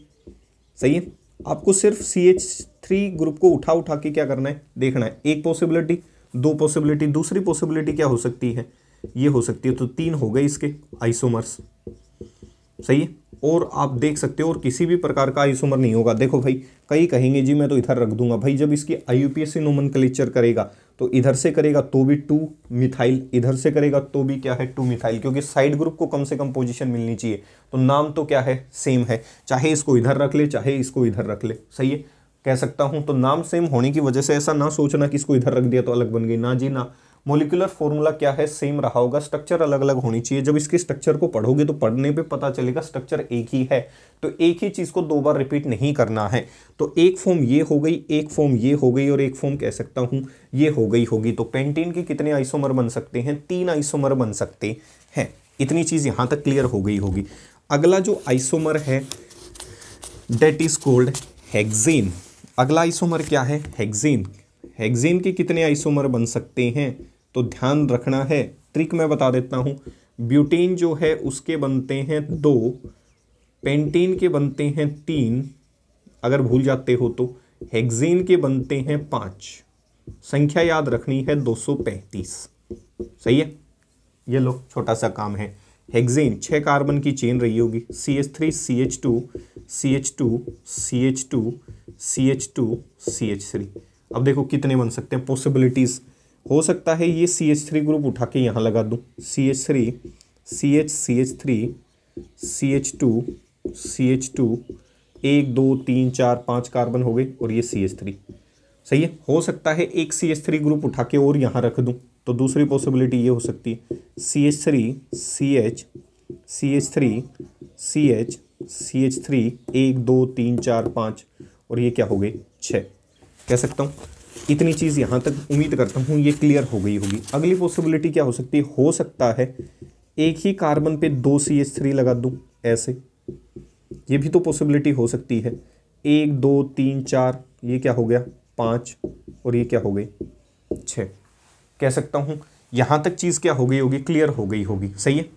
सही है। आपको सिर्फ CH3 ग्रुप को उठा उठा के क्या करना है, देखना है। एक पॉसिबिलिटी, 2 पॉसिबिलिटी, दूसरी पॉसिबिलिटी क्या हो सकती है, ये हो सकती है। तो 3 हो गए इसके आइसोमर्स, सही है। और आप देख सकते हो, और किसी भी प्रकार का आइसोमर नहीं होगा। देखो भाई, कई कहेंगे जी मैं तो इधर रख दूंगा, भाई जब इसकी IUPAC नोमेनक्लेचर करेगा तो इधर से करेगा तो भी 2 मिथाइल, इधर से करेगा तो भी क्या है 2 मिथाइल, क्योंकि साइड ग्रुप को कम से कम पोजीशन मिलनी चाहिए। तो नाम तो क्या है, सेम है, चाहे इसको इधर रख ले चाहे इसको इधर रख ले, सही है, कह सकता हूं। तो नाम सेम होने की वजह से ऐसा ना सोचना कि इसको इधर रख दिया तो अलग बन गई, ना जी ना। मॉलिक्यूलर फॉर्मूला क्या है, सेम रहा होगा, स्ट्रक्चर अलग अलग होनी चाहिए। जब इसके स्ट्रक्चर को पढ़ोगे तो पढ़ने पे पता चलेगा स्ट्रक्चर एक ही है, तो एक ही चीज को 2 बार रिपीट नहीं करना है। तो एक फॉर्म ये हो गई, एक फॉर्म ये हो गई, और एक फॉर्म कह सकता हूं ये हो गई होगी। तो पेंटेन के कितने आइसोमर बन सकते हैं, 3 आइसोमर बन सकते हैं। इतनी चीज यहां तक क्लियर हो गई होगी। अगला जो आइसोमर है दैट इज कॉल्ड हेक्सेन। अगला आइसोमर क्या है, हेक्सेन। हेक्सेन के कितने आइसोमर बन सकते हैं, तो ध्यान रखना है, ट्रिक मैं बता देता हूं। ब्यूटेन जो है उसके बनते हैं 2, पेंटेन के बनते हैं 3, अगर भूल जाते हो तो। हेक्सेन के बनते हैं 5, संख्या याद रखनी है 235, सही है। ये लो छोटा सा काम है। हेक्सेन 6 कार्बन की चेन रही होगी, CH3 CH2 CH2 CH2 CH2 CH3। अब देखो कितने बन सकते हैं, पॉसिबिलिटीज। हो सकता है ये CH3 ग्रुप उठा के यहाँ लगा दूँ, CH3 CH3 CH2 CH2, 1 2 3 4 5 carbon हो गए, और ये CH3, सही है। हो सकता है एक CH3 ग्रुप उठा के और यहाँ रख दूँ, तो दूसरी पॉसिबिलिटी ये हो सकती है CH3 CH CH3 CH CH3, 1 2 3 4 5, और ये क्या हो गए 6, कह सकता हूँ। इतनी चीज़ यहाँ तक उम्मीद करता हूँ ये क्लियर हो गई होगी। अगली पॉसिबिलिटी क्या हो सकती है, हो सकता है एक ही कार्बन पे 2 CH3 लगा दूँ ऐसे, ये भी तो पॉसिबिलिटी हो सकती है। 1 2 3 4, ये क्या हो गया 5, और ये क्या हो गई 6, कह सकता हूँ। यहाँ तक चीज़ क्या हो गई होगी, क्लियर हो गई होगी, सही है।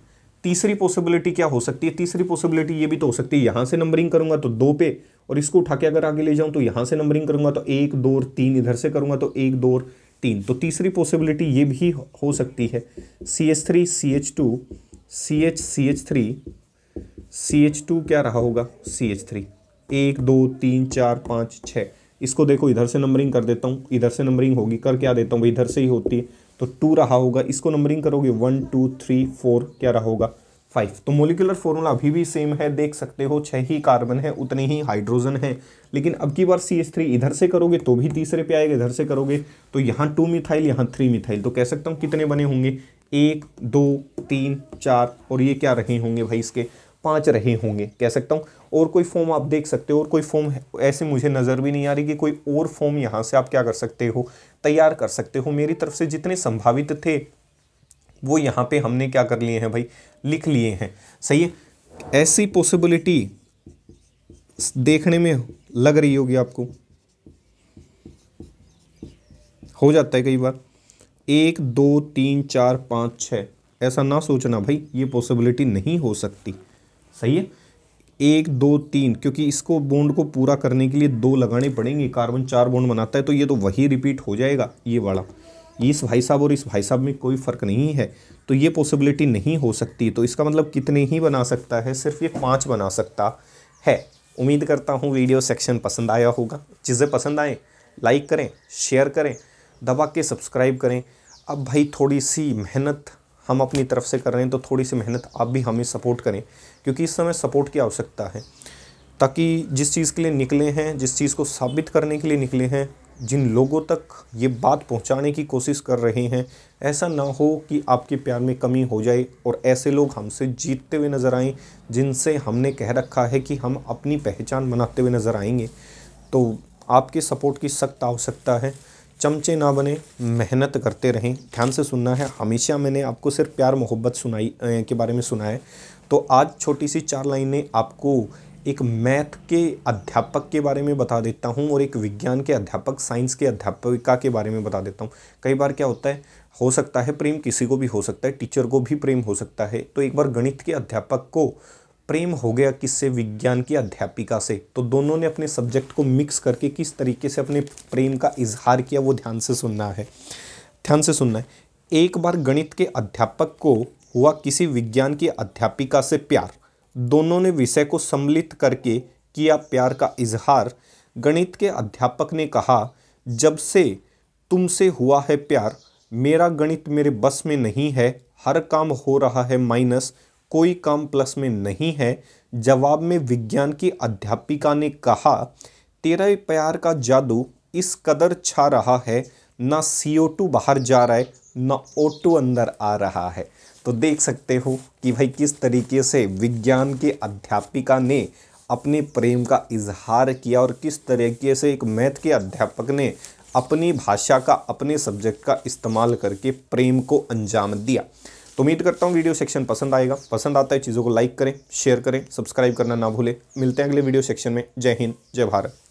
तीसरी पॉसिबिलिटी क्या हो सकती है, तीसरी पॉसिबिलिटी ये भी तो हो सकती है, यहाँ से नंबरिंग करूंगा तो 2 पे, और इसको उठा के अगर आगे ले जाऊं तो यहाँ से नंबरिंग करूंगा तो 1 2 और 3, इधर से करूंगा तो 1 2 और 3। तो तीसरी पॉसिबिलिटी ये भी हो सकती है, CH3 CH2 CH CH3 CH2 क्या रहा होगा CH3, 1 2 3 4 5 6। इसको देखो इधर से नंबरिंग कर देता हूँ, इधर से नंबरिंग होगी, कर क्या देता हूँ भाई, इधर से ही होती है, तो 2 रहा होगा। इसको नंबरिंग करोगे 1 2 3 4, क्या रहा होगा 5। तो मोलिकुलर फॉर्मूला अभी भी सेम है, देख सकते हो 6 ही कार्बन है, उतने ही हाइड्रोजन है। लेकिन अब की बार CH3 इधर से करोगे तो भी तीसरे पे आएगा, इधर से करोगे तो यहाँ 2 मिथाइल, यहाँ 3 मिथाइल। तो कह सकता हूँ कितने बने होंगे, 1 2 3 4, और ये क्या रहे होंगे भाई इसके 5 रहे होंगे कह सकता हूँ। और कोई फॉर्म आप देख सकते हो, और कोई फॉर्म ऐसे मुझे नज़र भी नहीं आ रही कि कोई और फॉर्म यहाँ से आप क्या कर सकते हो, तैयार कर सकते हो। मेरी तरफ से जितने संभावित थे वो यहाँ पे हमने क्या कर लिए हैं भाई, लिख लिए हैं। सही है, ऐसी पॉसिबिलिटी देखने में लग रही होगी आपको, हो जाता है कई बार 1 2 3 4 5 6, ऐसा ना सोचना भाई ये पॉसिबिलिटी नहीं हो सकती। सही है, 1 2 3, क्योंकि इसको बॉन्ड को पूरा करने के लिए 2 लगाने पड़ेंगे, कार्बन 4 बॉन्ड बनाता है, तो ये तो वही रिपीट हो जाएगा ये वाला। इस भाई साहब और इस भाई साहब में कोई फ़र्क नहीं है, तो ये पॉसिबिलिटी नहीं हो सकती। तो इसका मतलब कितने ही बना सकता है, सिर्फ ये 5 बना सकता है। उम्मीद करता हूँ वीडियो सेक्शन पसंद आया होगा। चीज़ें पसंद आए लाइक करें, शेयर करें, दबा के सब्सक्राइब करें। अब भाई थोड़ी सी मेहनत हम अपनी तरफ से कर रहे हैं, तो थोड़ी सी मेहनत आप भी हमें सपोर्ट करें, क्योंकि इस समय सपोर्ट की आवश्यकता है, ताकि जिस चीज़ के लिए निकले हैं, जिस चीज़ को साबित करने के लिए निकले हैं, जिन लोगों तक ये बात पहुंचाने की कोशिश कर रहे हैं, ऐसा ना हो कि आपके प्यार में कमी हो जाए और ऐसे लोग हमसे जीतते हुए नज़र आएँ जिनसे हमने कह रखा है कि हम अपनी पहचान बनाते हुए नज़र आएंगे। तो आपके सपोर्ट की सख्त आवश्यकता है। चमचे ना बने, मेहनत करते रहें। ध्यान से सुनना है, हमेशा मैंने आपको सिर्फ प्यार मोहब्बत सुनाई के बारे में सुना है, तो आज छोटी सी 4 लाइनें आपको एक मैथ के अध्यापक के बारे में बता देता हूँ और एक विज्ञान के अध्यापक, साइंस के अध्यापिका के बारे में बता देता हूँ। कई बार क्या होता है, हो सकता है प्रेम किसी को भी हो सकता है, टीचर को भी प्रेम हो सकता है। तो एक बार गणित के अध्यापक को प्रेम हो गया किससे, विज्ञान की अध्यापिका से, तो दोनों ने अपने सब्जेक्ट को मिक्स करके किस तरीके से अपने प्रेम का इजहार किया, वो ध्यान से सुनना है। ध्यान से सुनना है। एक बार गणित के अध्यापक को हुआ किसी विज्ञान की अध्यापिका से प्यार, दोनों ने विषय को सम्मिलित करके किया प्यार का इजहार। गणित के अध्यापक ने कहा, जब से तुमसे हुआ है प्यार, मेरा गणित मेरे बस में नहीं है, हर काम हो रहा है माइनस, कोई काम प्लस में नहीं है। जवाब में विज्ञान की अध्यापिका ने कहा, तेरा प्यार का जादू इस कदर छा रहा है, ना CO2 बाहर जा रहा है, ना O2 अंदर आ रहा है। तो देख सकते हो कि भाई किस तरीके से विज्ञान के अध्यापिका ने अपने प्रेम का इजहार किया और किस तरीके से एक मैथ के अध्यापक ने अपनी भाषा का, अपने सब्जेक्ट का इस्तेमाल करके प्रेम को अंजाम दिया। तो उम्मीद करता हूँ वीडियो सेक्शन पसंद आएगा। पसंद आता है चीज़ों को लाइक करें, शेयर करें, सब्सक्राइब करना ना भूलें। मिलते हैं अगले वीडियो सेक्शन में। जय हिंद, जय भारत।